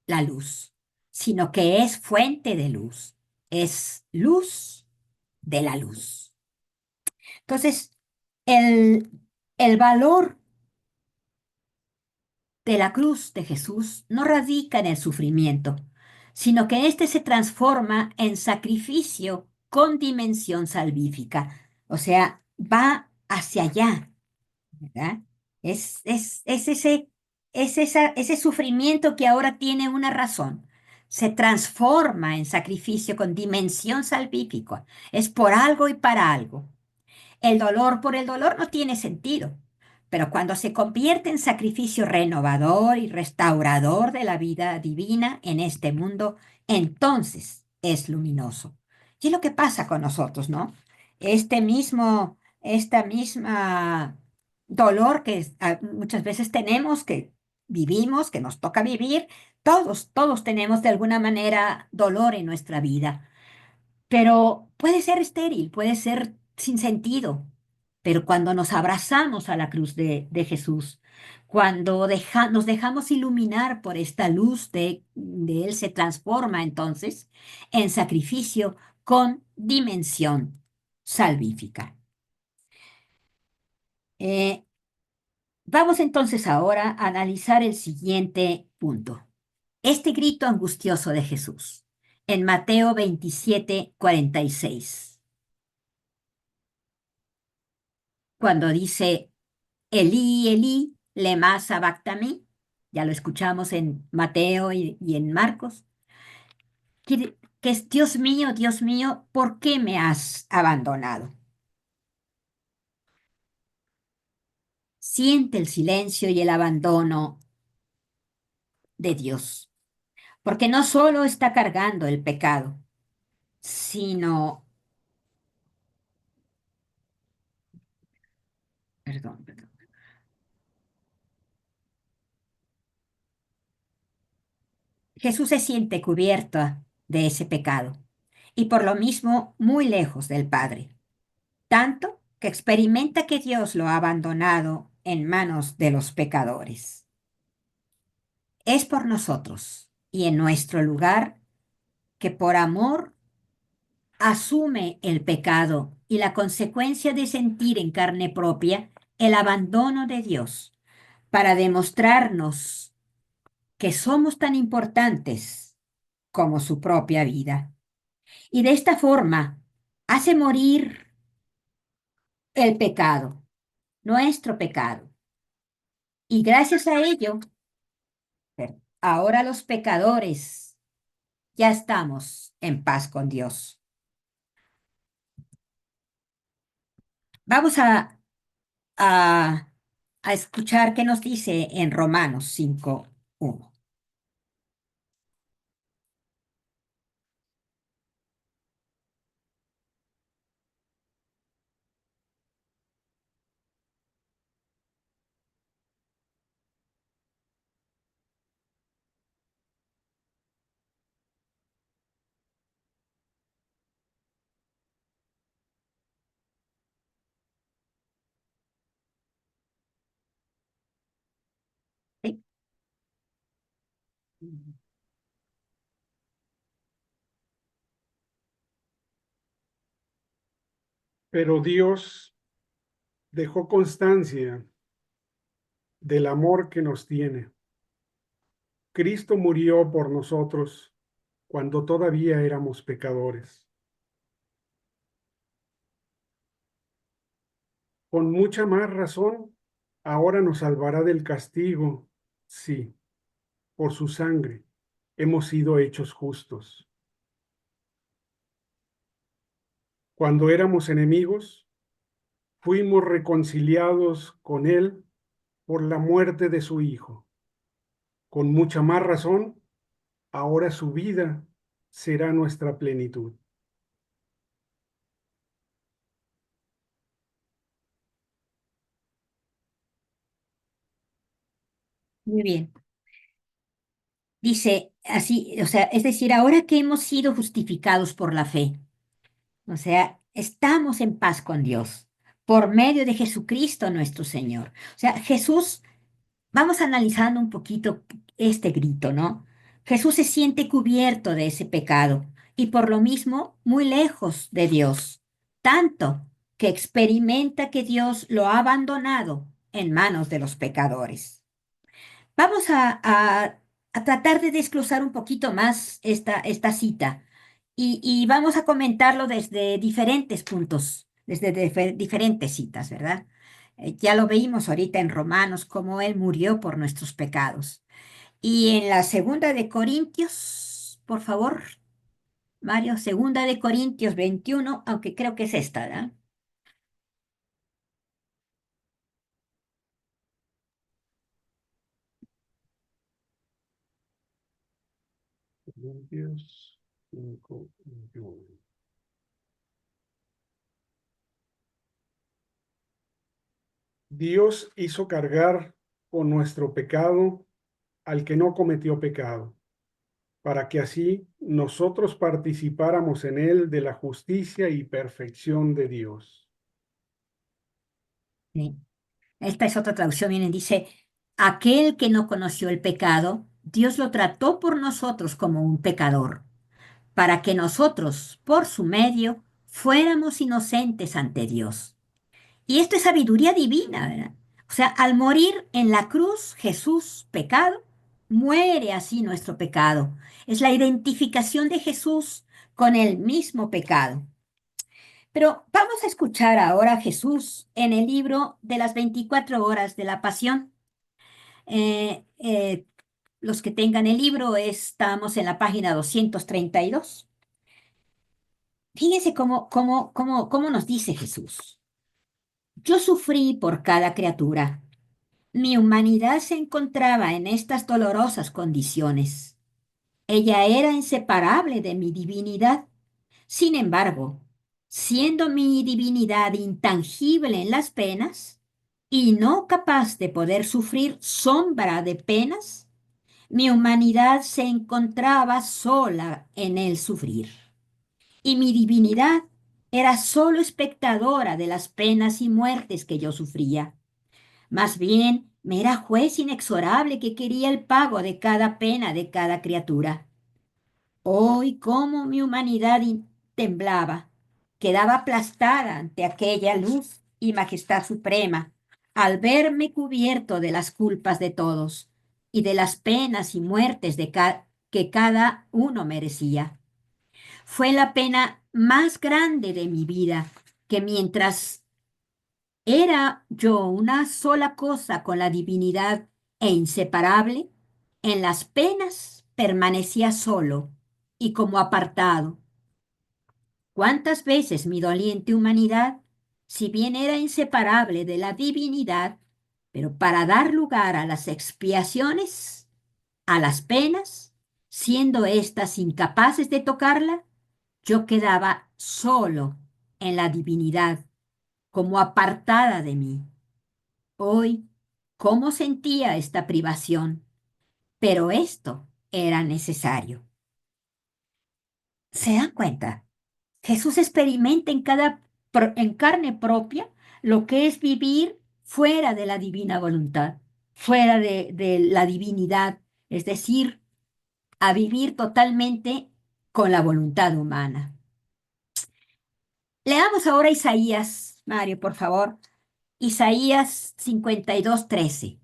la luz, sino que es fuente de luz, es luz de la luz. Entonces, el, el valor de la cruz de Jesús no radica en el sufrimiento, sino que éste se transforma en sacrificio con dimensión salvífica, o sea, va hacia allá, ¿verdad? Ese sufrimiento que ahora tiene una razón. Se transforma en sacrificio con dimensión salvífica. Es por algo y para algo. El dolor por el dolor no tiene sentido, pero cuando se convierte en sacrificio renovador y restaurador de la vida divina en este mundo, entonces es luminoso. Y es lo que pasa con nosotros, ¿no? Esta misma dolor que muchas veces tenemos, que vivimos, que nos toca vivir, todos tenemos de alguna manera dolor en nuestra vida, pero puede ser estéril, puede ser sin sentido, Pero cuando nos abrazamos a la cruz de Jesús, cuando nos dejamos iluminar por esta luz de Él, se transforma entonces en sacrificio con dimensión salvífica. Vamos entonces ahora a analizar el siguiente punto. Este grito angustioso de Jesús en Mateo 27:46, cuando dice, Elí, Elí, lema sabactami, ya lo escuchamos en Mateo y en Marcos, que es Dios mío, ¿por qué me has abandonado? Siente el silencio y el abandono de Dios, porque no solo está cargando el pecado, sino, perdón, Jesús se siente cubierto de ese pecado y por lo mismo muy lejos del Padre, tanto que experimenta que Dios lo ha abandonado en manos de los pecadores. Es por nosotros y en nuestro lugar que por amor asume el pecado y la consecuencia de sentir en carne propia el abandono de Dios para demostrarnos que somos tan importantes como su propia vida. Y de esta forma hace morir el pecado, nuestro pecado. Y gracias a ello, ahora los pecadores ya estamos en paz con Dios. Vamos a, a escuchar qué nos dice en Romanos 5:1. ¿Sí? Pero Dios dejó constancia del amor que nos tiene. Cristo murió por nosotros cuando todavía éramos pecadores. Con mucha más razón, ahora nos salvará del castigo. Sí, por su sangre hemos sido hechos justos. Cuando éramos enemigos, fuimos reconciliados con Él por la muerte de su Hijo. Con mucha más razón, ahora su vida será nuestra plenitud. Muy bien. Dice así, o sea, es decir, ahora que hemos sido justificados por la fe, o sea, estamos en paz con Dios por medio de Jesucristo nuestro Señor. O sea, Jesús, vamos analizando un poquito este grito, ¿no? Jesús se siente cubierto de ese pecado y por lo mismo muy lejos de Dios, tanto que experimenta que Dios lo ha abandonado en manos de los pecadores. Vamos a tratar de desglosar un poquito más esta cita y vamos a comentarlo desde diferentes puntos, desde diferentes citas, ¿verdad? Ya lo veímos ahorita en Romanos, cómo Él murió por nuestros pecados. Y en la segunda de Corintios, por favor, Mario, segunda de Corintios 21, aunque creo que es esta, ¿verdad? Corintios 5:21. Dios hizo cargar con nuestro pecado al que no cometió pecado, para que así nosotros participáramos en él de la justicia y perfección de Dios. Sí. Esta es otra traducción, miren, dice, aquel que no conoció el pecado, Dios lo trató por nosotros como un pecador, para que nosotros, por su medio, fuéramos inocentes ante Dios. Y esto es sabiduría divina, ¿verdad? O sea, al morir en la cruz, Jesús, pecado, muere así nuestro pecado. Es la identificación de Jesús con el mismo pecado. Pero vamos a escuchar ahora a Jesús en el libro de las 24 horas de la Pasión. Eh, eh, los que tengan el libro, estamos en la página 232. Fíjense cómo nos dice Jesús. Yo sufrí por cada criatura. Mi humanidad se encontraba en estas dolorosas condiciones. Ella era inseparable de mi divinidad. Sin embargo, siendo mi divinidad intangible en las penas y no capaz de poder sufrir sombra de penas, mi humanidad se encontraba sola en el sufrir. Y mi divinidad era solo espectadora de las penas y muertes que yo sufría. Más bien, me era juez inexorable que quería el pago de cada pena de cada criatura. Hoy, cómo mi humanidad temblaba, quedaba aplastada ante aquella luz y majestad suprema, al verme cubierto de las culpas de todos y de las penas y muertes que cada uno merecía. Fue la pena más grande de mi vida, que mientras era yo una sola cosa con la divinidad e inseparable, en las penas permanecía solo y como apartado. ¿Cuántas veces mi doliente humanidad, si bien era inseparable de la divinidad, pero para dar lugar a las expiaciones, a las penas, siendo éstas incapaces de tocarla, yo quedaba solo en la divinidad, como apartada de mí? Hoy, ¿cómo sentía esta privación? Pero esto era necesario. ¿Se dan cuenta? Jesús experimenta en carne propia lo que es vivir fuera de la divina voluntad, fuera de la divinidad, es decir, a vivir totalmente con la voluntad humana. Leamos ahora Isaías, Mario, por favor. Isaías 52:13.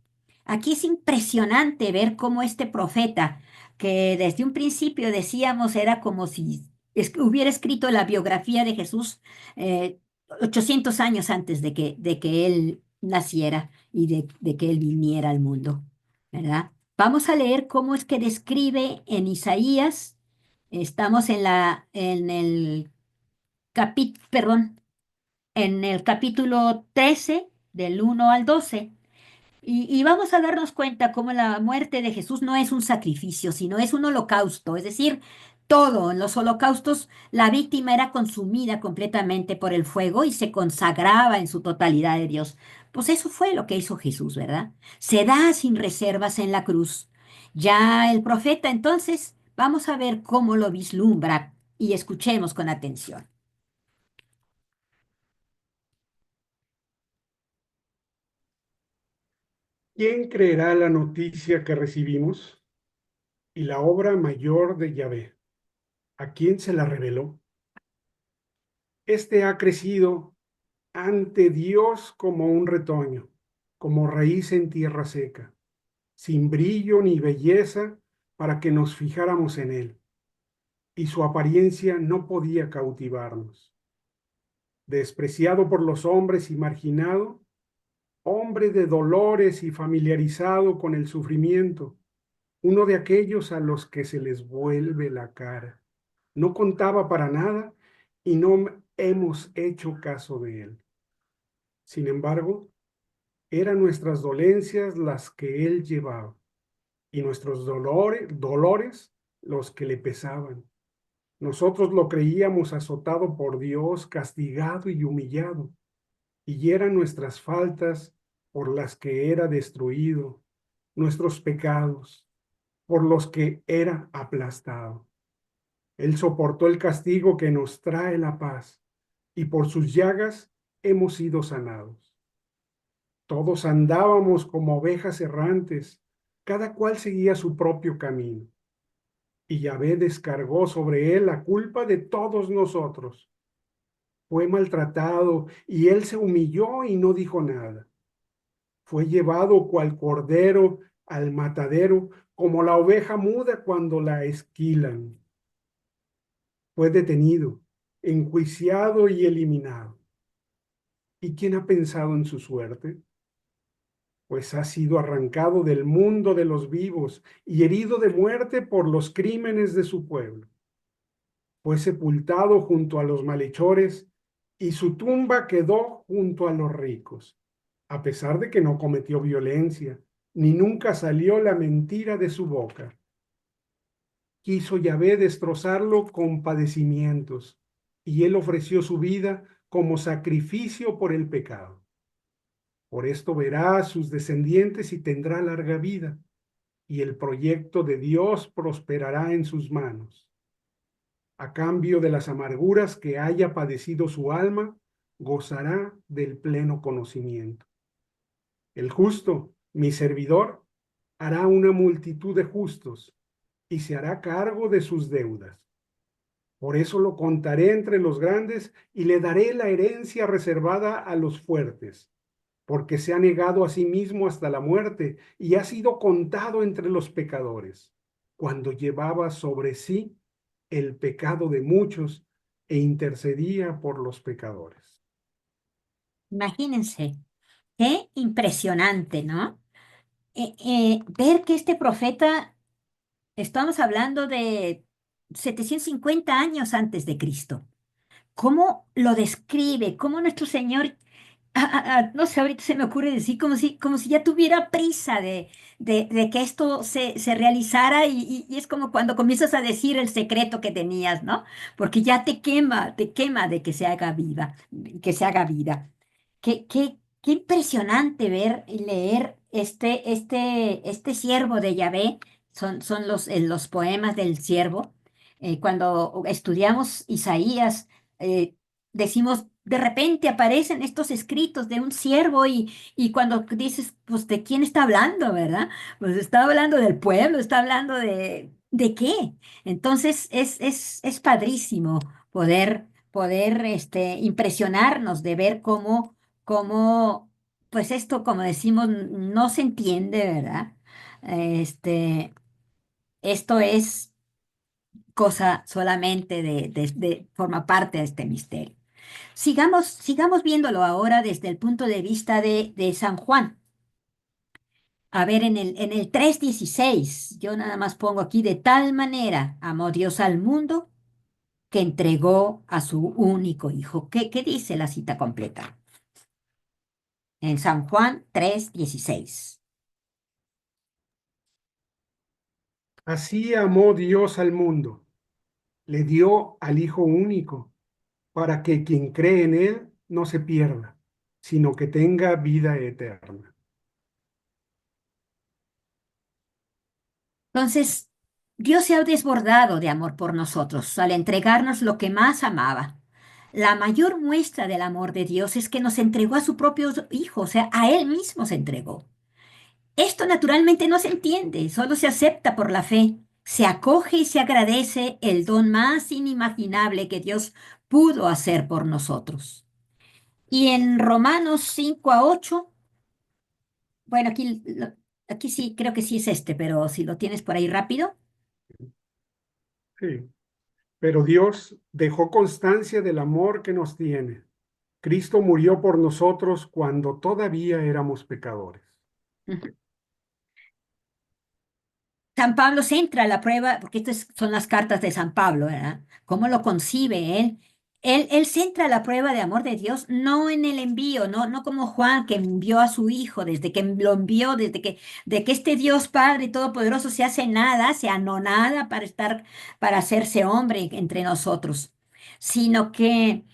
Aquí es impresionante ver cómo este profeta, que desde un principio decíamos era como si hubiera escrito la biografía de Jesús 800 años antes de que él naciera y de que él viniera al mundo, ¿verdad? Vamos a leer cómo es que describe en Isaías. Estamos en el en el capítulo 13, del 1 al 12, y vamos a darnos cuenta cómo la muerte de Jesús no es un sacrificio, sino es un holocausto, es decir, todo en los holocaustos la víctima era consumida completamente por el fuego y se consagraba en su totalidad de Dios. Pues eso fue lo que hizo Jesús, ¿verdad? Se da sin reservas en la cruz. Ya el profeta entonces, vamos a ver cómo lo vislumbra y escuchemos con atención. ¿Quién creerá la noticia que recibimos y la obra mayor de Yahvé? ¿A quién se la reveló? Este ha crecido ante Dios como un retoño, como raíz en tierra seca, sin brillo ni belleza para que nos fijáramos en él, y su apariencia no podía cautivarnos. Despreciado por los hombres y marginado, hombre de dolores y familiarizado con el sufrimiento, uno de aquellos a los que se les vuelve la cara. No contaba para nada y no hemos hecho caso de él. Sin embargo, eran nuestras dolencias las que él llevaba y nuestros dolores los que le pesaban. Nosotros lo creíamos azotado por Dios, castigado y humillado, y eran nuestras faltas por las que era destruido, nuestros pecados por los que era aplastado. Él soportó el castigo que nos trae la paz, y por sus llagas hemos sido sanados. Todos andábamos como ovejas errantes, cada cual seguía su propio camino. Y Yahvé descargó sobre él la culpa de todos nosotros. Fue maltratado y él se humilló y no dijo nada. Fue llevado cual cordero al matadero, como la oveja muda cuando la esquilan. Fue detenido, enjuiciado y eliminado. ¿Y quién ha pensado en su suerte? Pues ha sido arrancado del mundo de los vivos y herido de muerte por los crímenes de su pueblo. Fue sepultado junto a los malhechores y su tumba quedó junto a los ricos, a pesar de que no cometió violencia, ni nunca salió la mentira de su boca. Quiso Yahvé destrozarlo con padecimientos, y él ofreció su vida como sacrificio por el pecado. Por esto verá a sus descendientes y tendrá larga vida, y el proyecto de Dios prosperará en sus manos. A cambio de las amarguras que haya padecido su alma, gozará del pleno conocimiento. El justo, mi servidor, hará una multitud de justos y se hará cargo de sus deudas. Por eso lo contaré entre los grandes y le daré la herencia reservada a los fuertes, porque se ha negado a sí mismo hasta la muerte y ha sido contado entre los pecadores, cuando llevaba sobre sí el pecado de muchos e intercedía por los pecadores. Imagínense, qué impresionante, ¿no? Ver que este profeta, estamos hablando de 750 años antes de Cristo, cómo lo describe, cómo nuestro Señor, no sé, ahorita se me ocurre decir como si ya tuviera prisa de que esto se realizara y es como cuando comienzas a decir el secreto que tenías, ¿no? Porque ya te quema de que se haga vida, que se haga vida. Qué impresionante ver y leer este siervo de Yahvé, son los poemas del siervo. Cuando estudiamos Isaías, decimos, de repente aparecen estos escritos de un siervo y cuando dices, pues, ¿de quién está hablando, verdad? Pues está hablando del pueblo, está hablando ¿de qué? Entonces es padrísimo poder impresionarnos de ver cómo, pues esto, como decimos, no se entiende, ¿verdad? Este, esto es cosa solamente forma parte de este misterio. Sigamos viéndolo ahora desde el punto de vista de San Juan. A ver, en el 3:16, yo nada más pongo aquí, de tal manera amó Dios al mundo que entregó a su único hijo. ¿Qué dice la cita completa? En San Juan 3:16. Así amó Dios al mundo, le dio al Hijo único, para que quien cree en él no se pierda, sino que tenga vida eterna. Entonces, Dios se ha desbordado de amor por nosotros al entregarnos lo que más amaba. La mayor muestra del amor de Dios es que nos entregó a su propio Hijo, o sea, a Él mismo se entregó. Esto naturalmente no se entiende, solo se acepta por la fe. Se acoge y se agradece el don más inimaginable que Dios pudo hacer por nosotros. Y en Romanos 5:8, bueno, aquí sí, creo que sí es pero si lo tienes por ahí rápido. Sí. Pero Dios dejó constancia del amor que nos tiene. Cristo murió por nosotros cuando todavía éramos pecadores. Ujú. San Pablo centra la prueba, porque estas son las cartas de San Pablo, ¿verdad? ¿Cómo lo concibe él? Él centra la prueba de amor de Dios no en el envío, no como Juan que envió a su hijo, desde que lo envió, de que este Dios Padre Todopoderoso se hace nada, se anonada para hacerse hombre entre nosotros, sino que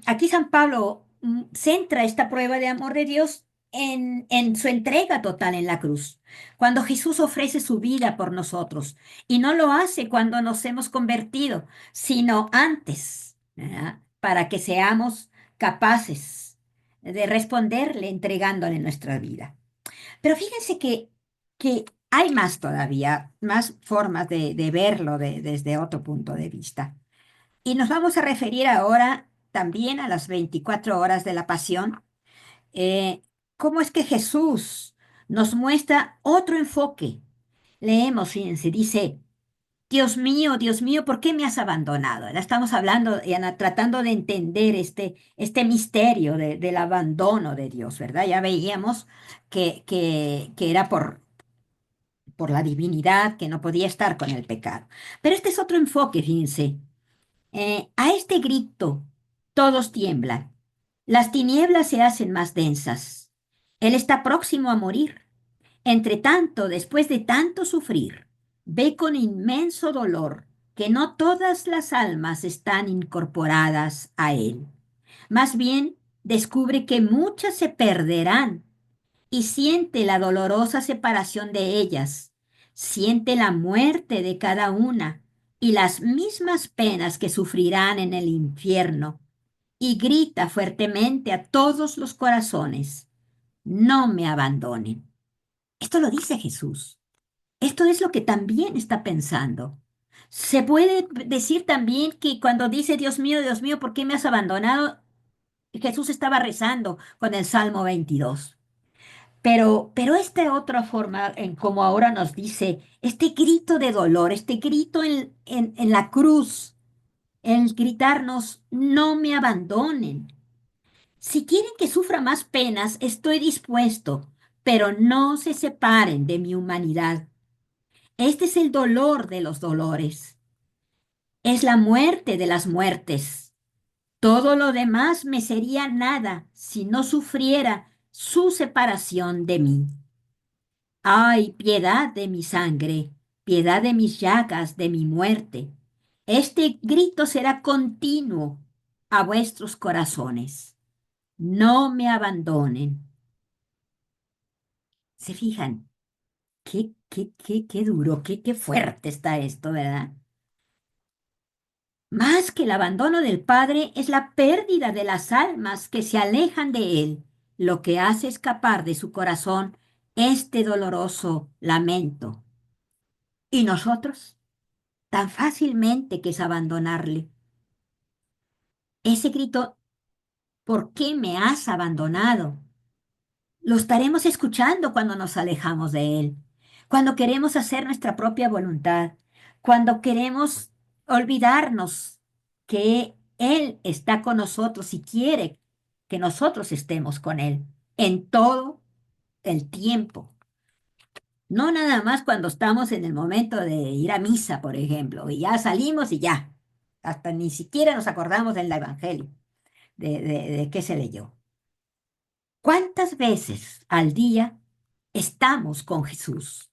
aquí San Pablo centra esta prueba de amor de Dios en su entrega total en la cruz. Cuando Jesús ofrece su vida por nosotros y no lo hace cuando nos hemos convertido, sino antes, ¿verdad? Para que seamos capaces de responderle entregándole nuestra vida. Pero fíjense que hay más todavía, más formas de verlo desde otro punto de vista. Y nos vamos a referir ahora también a las 24 horas de la pasión. Eh, ¿Cómo es que Jesús nos muestra otro enfoque? Leemos, fíjense, dice, Dios mío, ¿por qué me has abandonado? Ahora estamos hablando y tratando de entender este misterio del abandono de Dios, ¿verdad? Ya veíamos que era por la divinidad, que no podía estar con el pecado. Pero este es otro enfoque, fíjense. A este grito, todos tiemblan. Las tinieblas se hacen más densas. Él está próximo a morir. Entre tanto, después de tanto sufrir, ve con inmenso dolor que no todas las almas están incorporadas a él. Más bien, descubre que muchas se perderán y siente la dolorosa separación de ellas, siente la muerte de cada una y las mismas penas que sufrirán en el infierno, y grita fuertemente a todos los corazones, no me abandonen. Esto lo dice Jesús. Esto es lo que también está pensando. Se puede decir también que cuando dice, Dios mío, ¿por qué me has abandonado? Jesús estaba rezando con el Salmo 22. Pero esta otra forma, en como ahora nos dice, este grito de dolor, este grito en la cruz, el gritarnos, no me abandonen. Si quieren que sufra más penas, estoy dispuesto, pero no se separen de mi humanidad. Este es el dolor de los dolores. Es la muerte de las muertes. Todo lo demás me sería nada si no sufriera su separación de mí. Ay, piedad de mi sangre, piedad de mis llagas, de mi muerte. Este grito será continuo a vuestros corazones. No me abandonen. ¿Se fijan? Qué duro, qué fuerte está esto, ¿verdad? Más que el abandono del Padre es la pérdida de las almas que se alejan de Él, lo que hace escapar de su corazón este doloroso lamento. ¿Y nosotros? Tan fácilmente que es abandonarle. Ese grito, ¿por qué me has abandonado? Lo estaremos escuchando cuando nos alejamos de Él, cuando queremos hacer nuestra propia voluntad, cuando queremos olvidarnos que Él está con nosotros y quiere que nosotros estemos con Él en todo el tiempo. No nada más cuando estamos en el momento de ir a misa, por ejemplo, y ya salimos y ya, hasta ni siquiera nos acordamos del Evangelio, de qué se leyó. ¿Cuántas veces al día estamos con Jesús?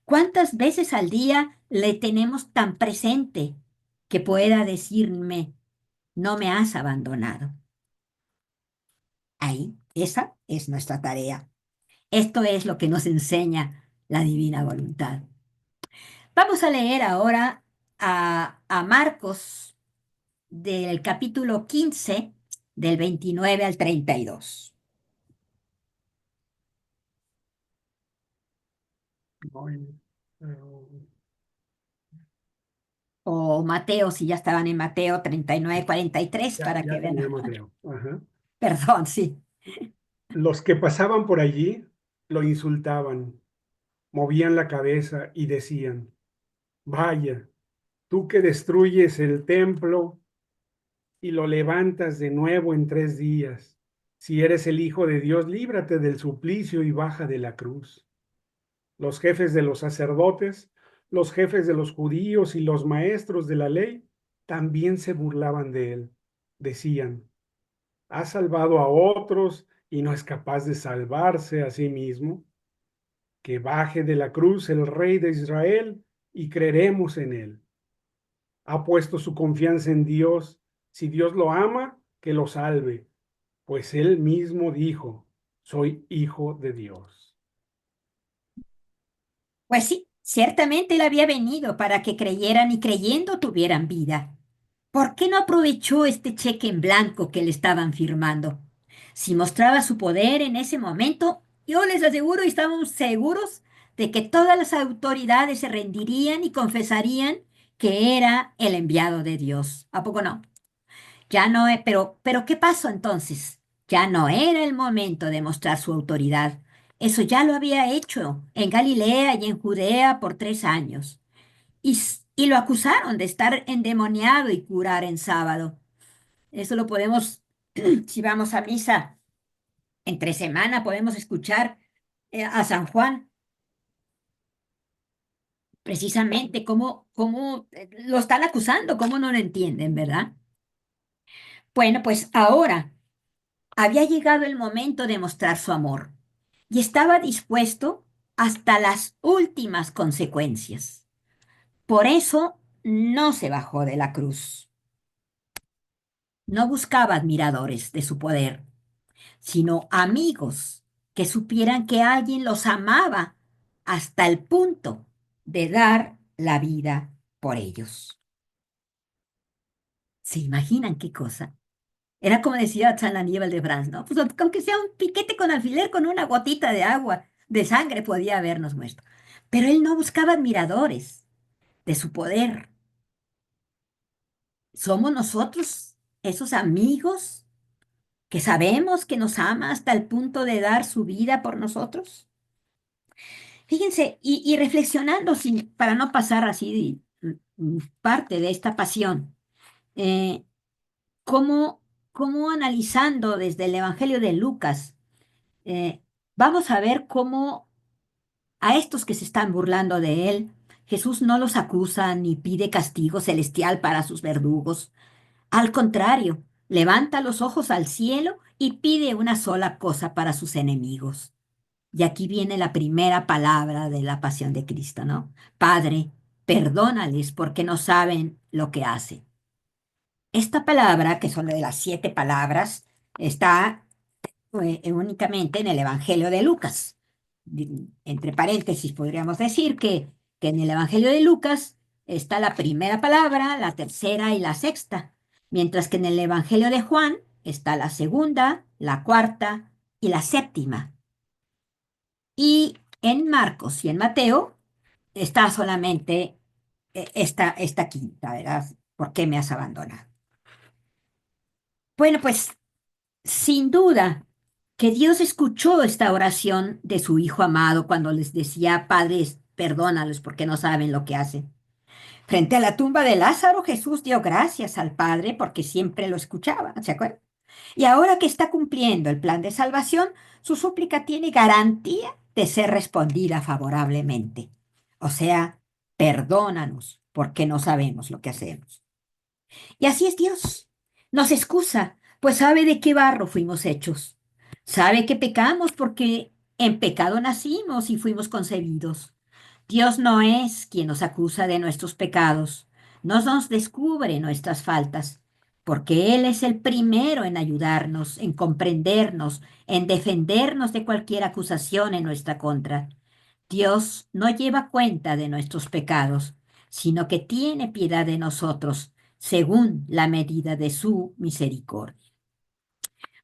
¿Cuántas veces al día le tenemos tan presente que pueda decirme, no me has abandonado? Ahí, esa es nuestra tarea. Esto es lo que nos enseña la divina voluntad. Vamos a leer ahora a Marcos del capítulo 15, del 29 al 32. O Mateo, si ya estaban en Mateo 39, 43, para que vean. Tenía Mateo. Ajá. Perdón, sí. Los que pasaban por allí lo insultaban, movían la cabeza y decían, vaya, tú que destruyes el templo y lo levantas de nuevo en 3 días, si eres el Hijo de Dios, líbrate del suplicio y baja de la cruz. Los jefes de los sacerdotes, los jefes de los judíos y los maestros de la ley también se burlaban de él. Decían, ha salvado a otros y no es capaz de salvarse a sí mismo. Que baje de la cruz el Rey de Israel y creeremos en él. Ha puesto su confianza en Dios. Si Dios lo ama, que lo salve, pues él mismo dijo, soy hijo de Dios. Pues sí, ciertamente él había venido para que creyeran y creyendo tuvieran vida. ¿Por qué no aprovechó este cheque en blanco que le estaban firmando? Si mostraba su poder en ese momento, yo les aseguro y estamos seguros de que todas las autoridades se rendirían y confesarían que era el enviado de Dios. ¿A poco no? Ya no, pero ¿qué pasó entonces? Ya no era el momento de mostrar su autoridad. Eso ya lo había hecho en Galilea y en Judea por 3 años. Y lo acusaron de estar endemoniado y curar en sábado. Eso lo podemos, si vamos a misa entre semana, podemos escuchar a San Juan precisamente cómo lo están acusando, cómo no lo entienden, ¿verdad? Bueno, pues ahora había llegado el momento de mostrar su amor y estaba dispuesto hasta las últimas consecuencias. Por eso no se bajó de la cruz. No buscaba admiradores de su poder, sino amigos que supieran que alguien los amaba hasta el punto de dar la vida por ellos. ¿Se imaginan qué cosa? Era como decía San Aníbal de France, ¿no? Pues aunque sea un piquete con alfiler, con una gotita de agua, de sangre, podía habernos muerto. Pero él no buscaba admiradores de su poder. Somos nosotros esos amigos que sabemos que nos ama hasta el punto de dar su vida por nosotros. Fíjense, y reflexionando para no pasar así parte de esta pasión, eh, cómo, cómo analizando desde el Evangelio de Lucas, eh, vamos a ver cómo a estos que se están burlando de él, Jesús no los acusa ni pide castigo celestial para sus verdugos. Al contrario, levanta los ojos al cielo y pide una sola cosa para sus enemigos. Y aquí viene la primera palabra de la pasión de Cristo, ¿no? Padre, perdónales porque no saben lo que hacen. Esta palabra, que son de las 7 palabras, está únicamente en el Evangelio de Lucas. Entre paréntesis, podríamos decir que en el Evangelio de Lucas está la primera palabra, la tercera y la sexta, mientras que en el Evangelio de Juan está la segunda, la cuarta y la séptima. Y en Marcos y en Mateo está solamente esta quinta, ¿verdad? ¿Por qué me has abandonado? Bueno, pues sin duda que Dios escuchó esta oración de su Hijo amado cuando les decía, Padres, perdónalos porque no saben lo que hacen. Frente a la tumba de Lázaro, Jesús dio gracias al Padre porque siempre lo escuchaba, ¿se acuerdan? Y ahora que está cumpliendo el plan de salvación, su súplica tiene garantía de ser respondida favorablemente. O sea, perdónanos porque no sabemos lo que hacemos. Y así es Dios. Nos excusa, pues sabe de qué barro fuimos hechos. Sabe que pecamos porque en pecado nacimos y fuimos concebidos. Dios no es quien nos acusa de nuestros pecados, no nos descubre nuestras faltas, porque Él es el primero en ayudarnos, en comprendernos, en defendernos de cualquier acusación en nuestra contra. Dios no lleva cuenta de nuestros pecados, sino que tiene piedad de nosotros, según la medida de su misericordia.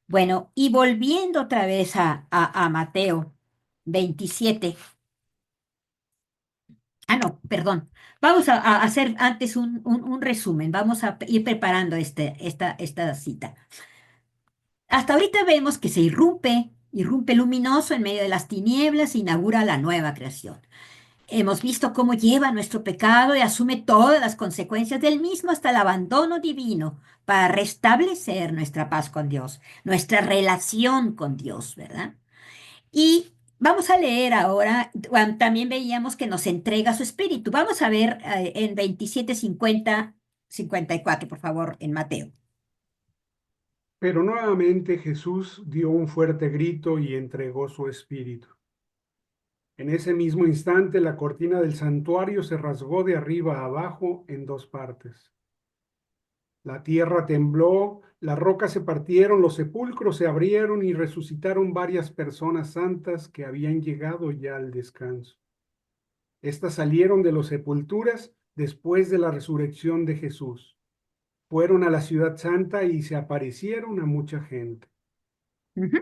Bueno, y volviendo otra vez a Mateo 27. Ah, no, perdón. Vamos a hacer antes un resumen. Vamos a ir preparando esta cita. Hasta ahorita vemos que se irrumpe luminoso en medio de las tinieblas e inaugura la nueva creación. Hemos visto cómo lleva nuestro pecado y asume todas las consecuencias del mismo hasta el abandono divino para restablecer nuestra paz con Dios, nuestra relación con Dios, ¿verdad? Y vamos a leer ahora, también veíamos que nos entrega su espíritu. Vamos a ver en 27:50-54, por favor, en Mateo. Pero nuevamente Jesús dio un fuerte grito y entregó su espíritu. En ese mismo instante la cortina del santuario se rasgó de arriba a abajo en 2 partes. La tierra tembló, las rocas se partieron, los sepulcros se abrieron y resucitaron varias personas santas que habían llegado ya al descanso. Estas salieron de las sepulturas después de la resurrección de Jesús. Fueron a la ciudad santa y se aparecieron a mucha gente. Ujú.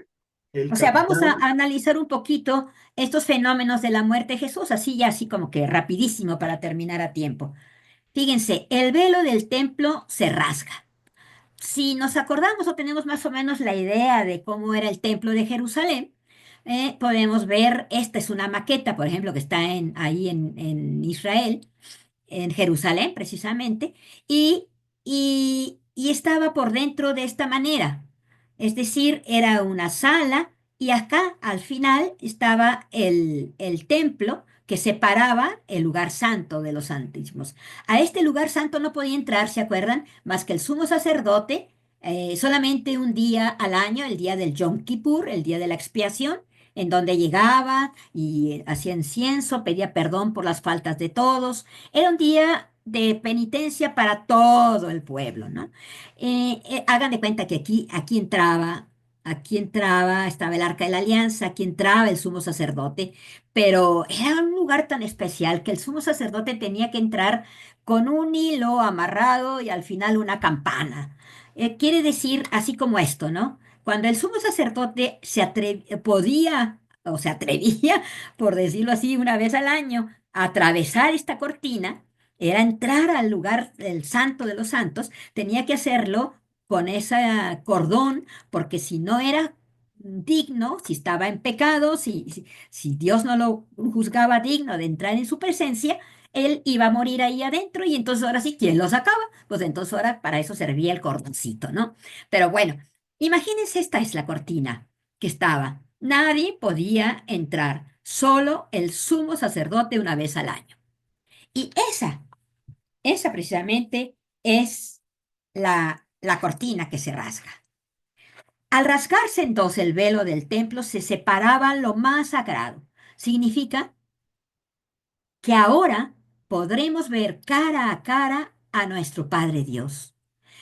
El O sea, vamos a capitán, analizar un poquito estos fenómenos de la muerte de Jesús, así ya así como que rapidísimo para terminar a tiempo. Fíjense, el velo del templo se rasga. Si nos acordamos o tenemos más o menos la idea de cómo era el templo de Jerusalén, podemos ver, esta es una maqueta, por ejemplo, que está ahí en Israel, en Jerusalén precisamente, y, y estaba por dentro de esta manera. Es decir, era una sala y acá al final estaba el templo que separaba el lugar santo de los santísimos. A este lugar santo no podía entrar, ¿se acuerdan? Más que el sumo sacerdote, solamente un día al año, el día del Yom Kippur, el día de la expiación, en donde llegaba y hacía incienso, pedía perdón por las faltas de todos. Era un día de penitencia para todo el pueblo, ¿no? Hagan de cuenta que aquí entraba, estaba el Arca de la Alianza, aquí entraba el sumo sacerdote, pero era un lugar tan especial que el sumo sacerdote tenía que entrar con un hilo amarrado y al final una campana. Quiere decir así como esto, ¿no? Cuando el sumo sacerdote podía o se atrevía, por decirlo así, una vez al año, a atravesar esta cortina, era entrar al lugar del santo de los santos, tenía que hacerlo con ese cordón, porque si no era digno, si estaba en pecado, si Dios no lo juzgaba digno de entrar en su presencia, él iba a morir ahí adentro y entonces ahora sí, ¿quién lo sacaba? Pues entonces ahora para eso servía el cordoncito, ¿no? Pero bueno, imagínense, esta es la cortina que estaba. Nadie podía entrar, solo el sumo sacerdote una vez al año. Y esa precisamente es la cortina que se rasga. Al rasgarse entonces el velo del templo, se separaba lo más sagrado. Significa que ahora podremos ver cara a cara a nuestro Padre Dios.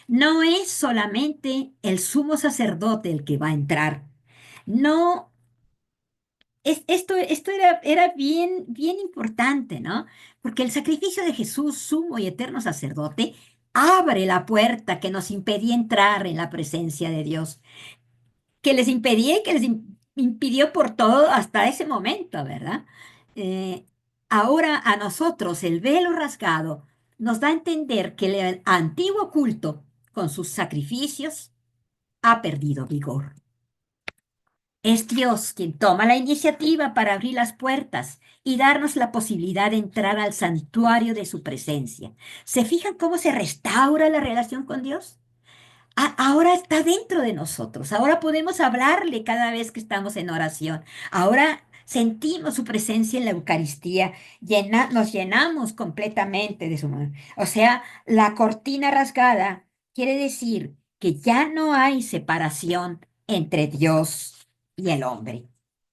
No es solamente el sumo sacerdote el que va a entrar. No, esto era bien, bien importante, ¿no? Porque el sacrificio de Jesús, sumo y eterno sacerdote, abre la puerta que nos impedía entrar en la presencia de Dios, que les impedía y que les impidió por todo hasta ese momento, ¿verdad? Eh, Ahora a nosotros el velo rasgado nos da a entender que el antiguo culto, con sus sacrificios, ha perdido vigor. Es Dios quien toma la iniciativa para abrir las puertas y darnos la posibilidad de entrar al santuario de su presencia. ¿Se fijan cómo se restaura la relación con Dios? Ahora está dentro de nosotros. Ahora podemos hablarle cada vez que estamos en oración. Ahora sentimos su presencia en la Eucaristía. Nos llenamos completamente de su mano. O sea, la cortina rasgada quiere decir que ya no hay separación entre Dios y el hombre.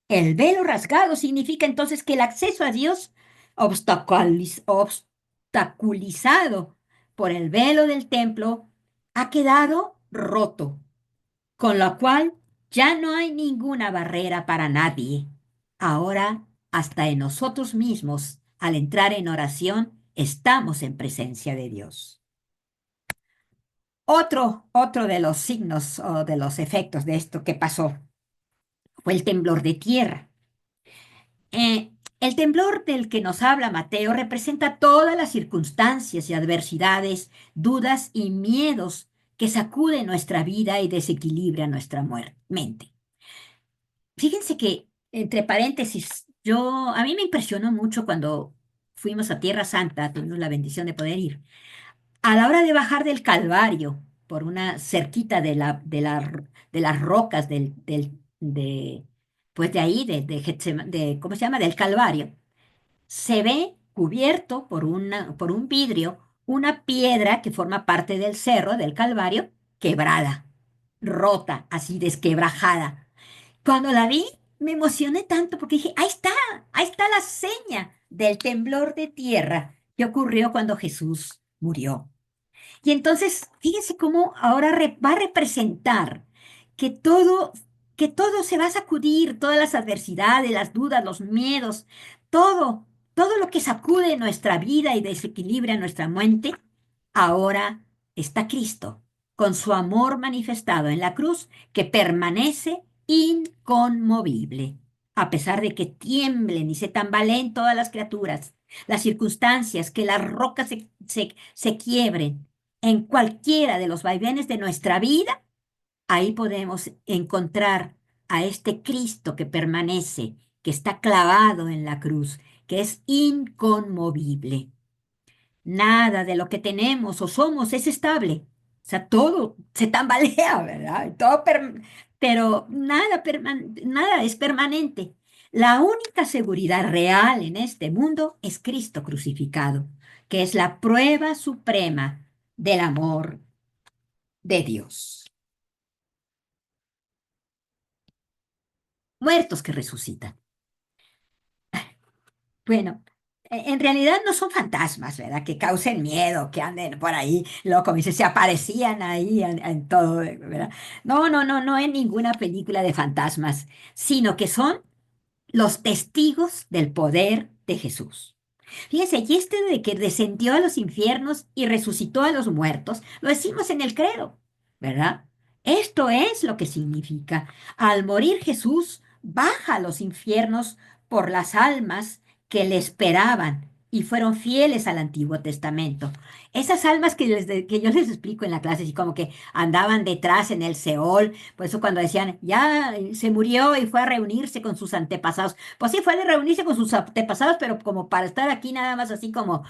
El velo rasgado significa entonces que el acceso a Dios, obstaculizado por el velo del templo, ha quedado roto, con lo cual ya no hay ninguna barrera para nadie. Ahora, hasta en nosotros mismos, al entrar en oración, estamos en presencia de Dios. Otro de los signos o de los efectos de esto que pasó fue el temblor de tierra. El temblor del que nos habla Mateo representa todas las circunstancias y adversidades, dudas y miedos que sacuden nuestra vida y desequilibran nuestra mente. Fíjense que, entre paréntesis, a mí me impresionó mucho cuando fuimos a Tierra Santa, tuvimos la bendición de poder ir. A la hora de bajar del Calvario, por una cerquita de las rocas pues de ahí, ¿cómo se llama? Del Calvario, se ve cubierto por un vidrio una piedra que forma parte del cerro del Calvario, quebrada, rota, así desquebrajada. Cuando la vi, me emocioné tanto porque dije, ahí está la seña del temblor de tierra que ocurrió cuando Jesús murió. Y entonces, fíjense cómo ahora va a representar que que todo se va a sacudir, todas las adversidades, las dudas, los miedos, todo, todo lo que sacude nuestra vida y desequilibra nuestra mente, ahora está Cristo, con su amor manifestado en la cruz, que permanece inconmovible, a pesar de que tiemblen y se tambaleen todas las criaturas, las circunstancias, que las rocas se quiebren en cualquiera de los vaivenes de nuestra vida. Ahí podemos encontrar a este Cristo que permanece, que está clavado en la cruz, que es inconmovible. Nada de lo que tenemos o somos es estable. O sea, todo se tambalea, ¿verdad? Pero nada es permanente. La única seguridad real en este mundo es Cristo crucificado, que es la prueba suprema del amor de Dios. Muertos que resucitan. Bueno, en realidad no son fantasmas, ¿verdad? Que causen miedo, que anden por ahí, loco, dice, se aparecían ahí en todo, ¿verdad? No, no, no, no en ninguna película de fantasmas, sino que son los testigos del poder de Jesús. Fíjense, y este de que descendió a los infiernos y resucitó a los muertos, lo decimos en el credo, ¿verdad? Esto es lo que significa. Al morir Jesús, baja a los infiernos por las almas que le esperaban y fueron fieles al Antiguo Testamento. Esas almas que yo les explico en la clase, así como que andaban detrás en el Seol, por eso cuando decían, ya se murió y fue a reunirse con sus antepasados. Pues sí, fue de reunirse con sus antepasados, pero como para estar aquí nada más así como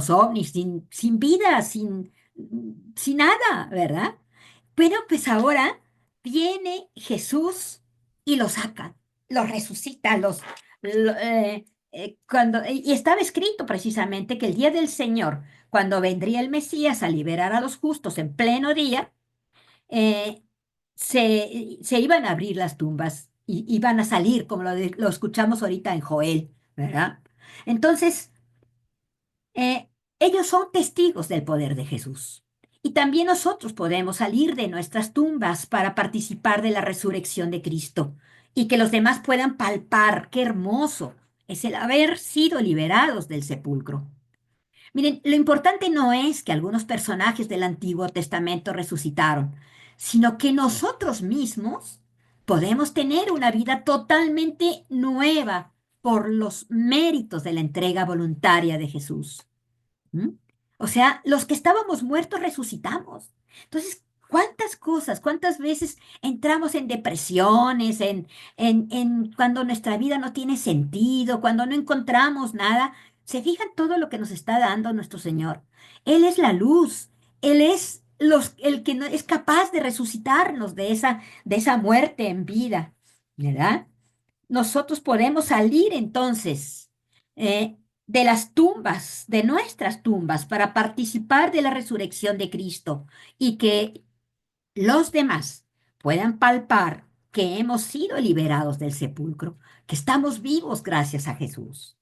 zombies, sin vida, sin nada, ¿verdad? Pero pues ahora viene Jesús y los saca, los resucita, y estaba escrito precisamente que el día del Señor, cuando vendría el Mesías a liberar a los justos en pleno día, eh, se iban a abrir las tumbas y iban a salir, como lo escuchamos ahorita en Joel, ¿verdad? Entonces, eh, ellos son testigos del poder de Jesús. Y también nosotros podemos salir de nuestras tumbas para participar de la resurrección de Cristo y que los demás puedan palpar qué hermoso es el haber sido liberados del sepulcro. Miren, lo importante no es que algunos personajes del Antiguo Testamento resucitaron, sino que nosotros mismos podemos tener una vida totalmente nueva por los méritos de la entrega voluntaria de Jesús. ¿Mm? O sea, los que estábamos muertos resucitamos. Entonces, ¿cuántas cosas, cuántas veces entramos en depresiones, en cuando nuestra vida no tiene sentido, cuando no encontramos nada? ¿Se fijan todo lo que nos está dando nuestro Señor? Él es la luz, Él es el que es capaz de resucitarnos de esa muerte en vida, ¿verdad? Nosotros podemos salir entonces eh, de las tumbas, de nuestras tumbas, para participar de la resurrección de Cristo y que los demás puedan palpar que hemos sido liberados del sepulcro, que estamos vivos gracias a Jesús.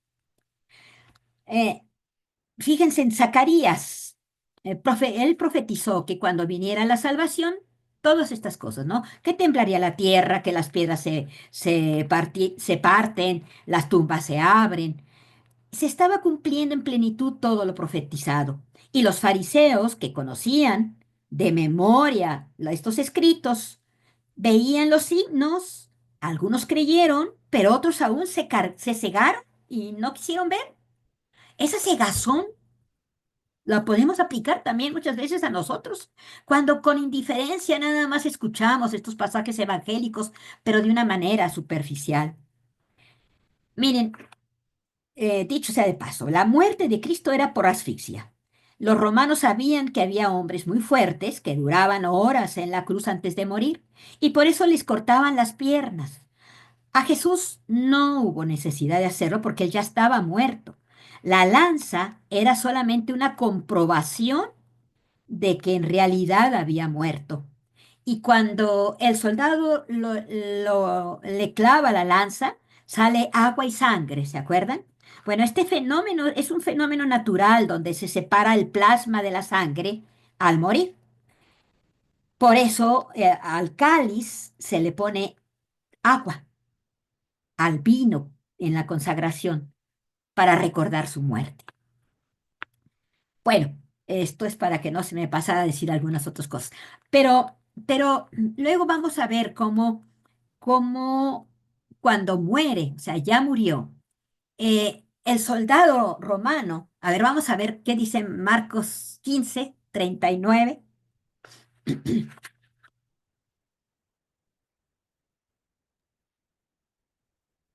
Eh, Fíjense en Zacarías, él profetizó que cuando viniera la salvación, todas estas cosas, ¿no? Que temblaría la tierra, que las piedras se parten, las tumbas se abren. Se estaba cumpliendo en plenitud todo lo profetizado. Y los fariseos, que conocían de memoria estos escritos, veían los signos, algunos creyeron, pero otros aún se cegaron y no quisieron ver. Esa cegazón la podemos aplicar también muchas veces a nosotros, cuando con indiferencia nada más escuchamos estos pasajes evangélicos, pero de una manera superficial. Miren, dicho sea de paso, la muerte de Cristo era por asfixia. Los romanos sabían que había hombres muy fuertes que duraban horas en la cruz antes de morir, y por eso les cortaban las piernas. A Jesús no hubo necesidad de hacerlo porque él ya estaba muerto. La lanza era solamente una comprobación de que en realidad había muerto. Y cuando el soldado le clava la lanza, sale agua y sangre, ¿se acuerdan? Bueno, este fenómeno es un fenómeno natural donde se separa el plasma de la sangre al morir. Por eso al cáliz se le pone agua, al vino en la consagración, para recordar su muerte. Bueno, esto es para que no se me pasara a decir algunas otras cosas. Pero luego vamos a ver cómo como cuando muere, o sea, ya murió, el soldado romano, a ver, vamos a ver qué dice Marcos 15:39.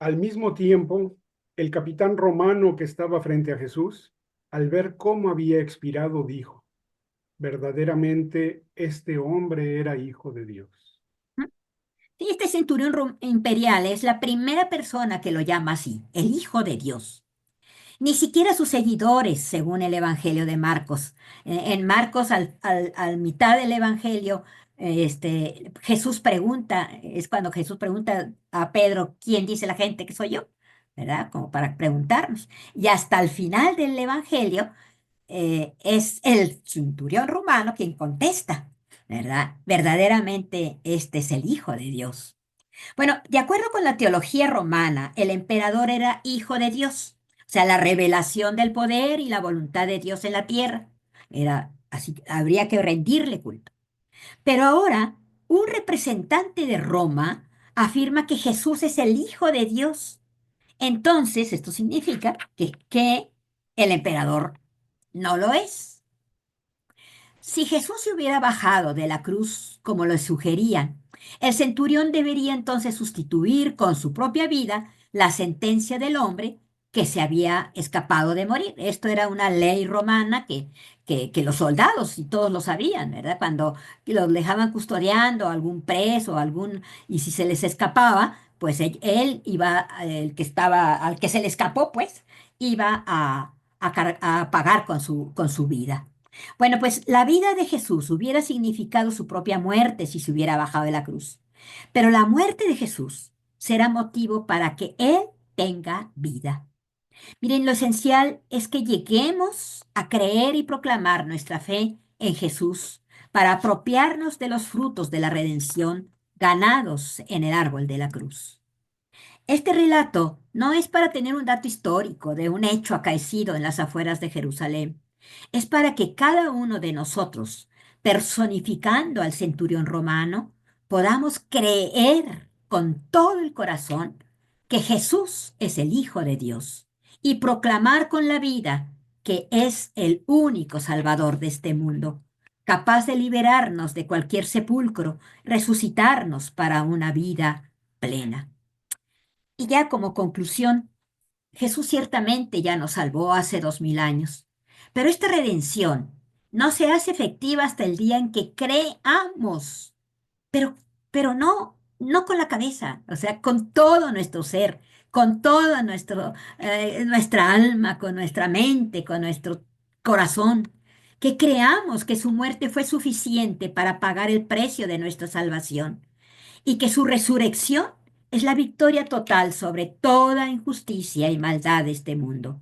Al mismo tiempo, el capitán romano que estaba frente a Jesús, al ver cómo había expirado, dijo, verdaderamente este hombre era hijo de Dios. Sí, este centurión imperial es la primera persona que lo llama así, el Hijo de Dios. Ni siquiera sus seguidores, según el Evangelio de Marcos. En Marcos, al mitad del Evangelio, Jesús pregunta, es cuando Jesús pregunta a Pedro, ¿quién dice la gente que soy yo? ¿Verdad? Como para preguntarnos. Y hasta el final del Evangelio, es el centurión romano quien contesta, ¿verdad? Verdaderamente este es el Hijo de Dios. Bueno, de acuerdo con la teología romana, el emperador era hijo de Dios, o sea, la revelación del poder y la voluntad de Dios en la tierra. Era así, habría que rendirle culto. Pero ahora, un representante de Roma afirma que Jesús es el Hijo de Dios. Entonces, esto significa que el emperador no lo es. Si Jesús se hubiera bajado de la cruz como lo sugerían, el centurión debería entonces sustituir con su propia vida la sentencia del hombre que se había escapado de morir. Esto era una ley romana que los soldados y todos lo sabían, ¿verdad? Cuando los dejaban custodiando a algún preso, y si se les escapaba, pues él iba, el que estaba, al que se le escapó, pues, iba a pagar con su vida. Bueno, pues la vida de Jesús hubiera significado su propia muerte si se hubiera bajado de la cruz. Pero la muerte de Jesús será motivo para que Él tenga vida. Miren, lo esencial es que lleguemos a creer y proclamar nuestra fe en Jesús para apropiarnos de los frutos de la redención ganados en el árbol de la cruz. Este relato no es para tener un dato histórico de un hecho acaecido en las afueras de Jerusalén. Es para que cada uno de nosotros, personificando al centurión romano, podamos creer con todo el corazón que Jesús es el Hijo de Dios y proclamar con la vida que es el único Salvador de este mundo, capaz de liberarnos de cualquier sepulcro, resucitarnos para una vida plena. Y ya como conclusión, Jesús ciertamente ya nos salvó hace 2000 años, pero esta redención no se hace efectiva hasta el día en que creamos, pero, pero no con la cabeza, o sea, con todo nuestro ser, con toda nuestra alma, con nuestra mente, con nuestro corazón, que creamos que su muerte fue suficiente para pagar el precio de nuestra salvación y que su resurrección es la victoria total sobre toda injusticia y maldad de este mundo.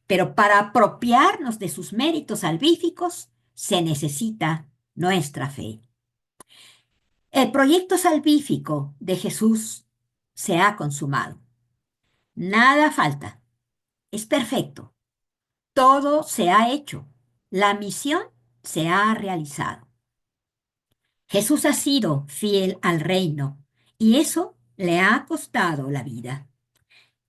Pero para apropiarnos de sus méritos salvíficos se necesita nuestra fe. El proyecto salvífico de Jesús se ha consumado. Nada falta. Es perfecto. Todo se ha hecho. La misión se ha realizado. Jesús ha sido fiel al reino y eso le ha costado la vida.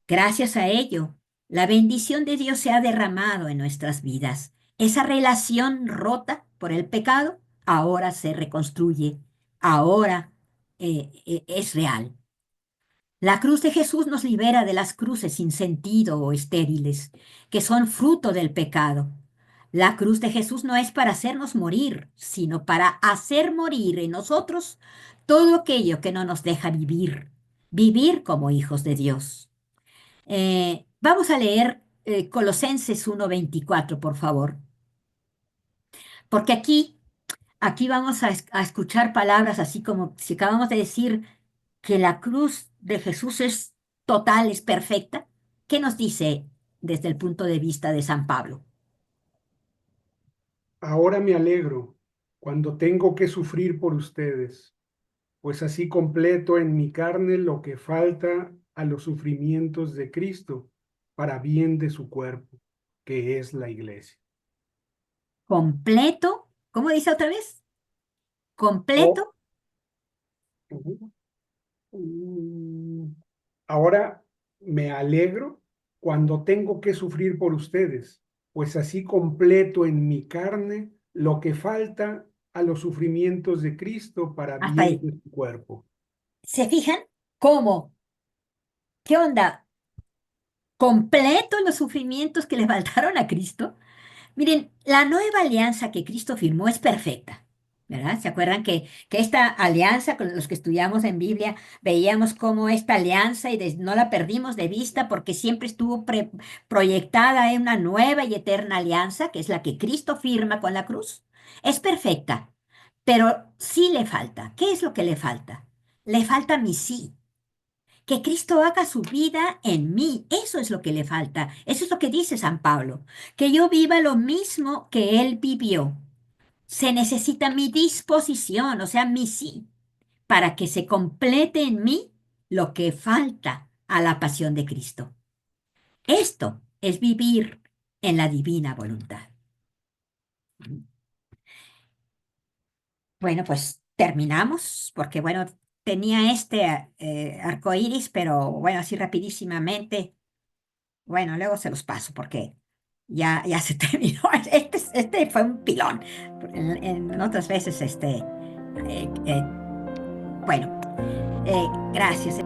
Gracias a ello, la bendición de Dios se ha derramado en nuestras vidas. Esa relación rota por el pecado ahora se reconstruye, ahora es real. La cruz de Jesús nos libera de las cruces sin sentido o estériles, que son fruto del pecado. La cruz de Jesús no es para hacernos morir, sino para hacer morir en nosotros todo aquello que no nos deja vivir, vivir como hijos de Dios. Vamos a leer Colosenses 1:24, por favor, porque aquí vamos a escuchar palabras así como si acabamos de decir que la cruz de Jesús es total, es perfecta. ¿Qué nos dice desde el punto de vista de San Pablo? Ahora me alegro cuando tengo que sufrir por ustedes, pues así completo en mi carne lo que falta a los sufrimientos de Cristo para bien de su cuerpo, que es la iglesia. Completo, ¿cómo dice otra vez? O, Completo. Mm, Ahora me alegro cuando tengo que sufrir por ustedes, pues así completo en mi carne lo que falta a los sufrimientos de Cristo para Hasta bien ahí. de su cuerpo. ¿Se fijan cómo? ¿Qué onda? ¿Completos los sufrimientos que le faltaron a Cristo? Miren, la nueva alianza que Cristo firmó es perfecta, ¿verdad? ¿Se acuerdan que esta alianza, con los que estudiamos en Biblia, veíamos cómo esta alianza y no la perdimos de vista porque siempre estuvo proyectada en una nueva y eterna alianza, que es la que Cristo firma con la cruz? Es perfecta, pero sí le falta. ¿Qué es lo que le falta? Le falta mi sí. Que Cristo haga su vida en mí. Eso es lo que le falta. Eso es lo que dice San Pablo. Que yo viva lo mismo que Él vivió. Se necesita mi disposición, o sea, mi sí, para que se complete en mí lo que falta a la pasión de Cristo. Esto es vivir en la divina voluntad. Bueno, pues terminamos, porque bueno, tenía este arco iris, pero bueno, así rapidísimamente. Bueno, luego se los paso porque ya se terminó. Este fue un pilón. En otras veces, bueno, gracias.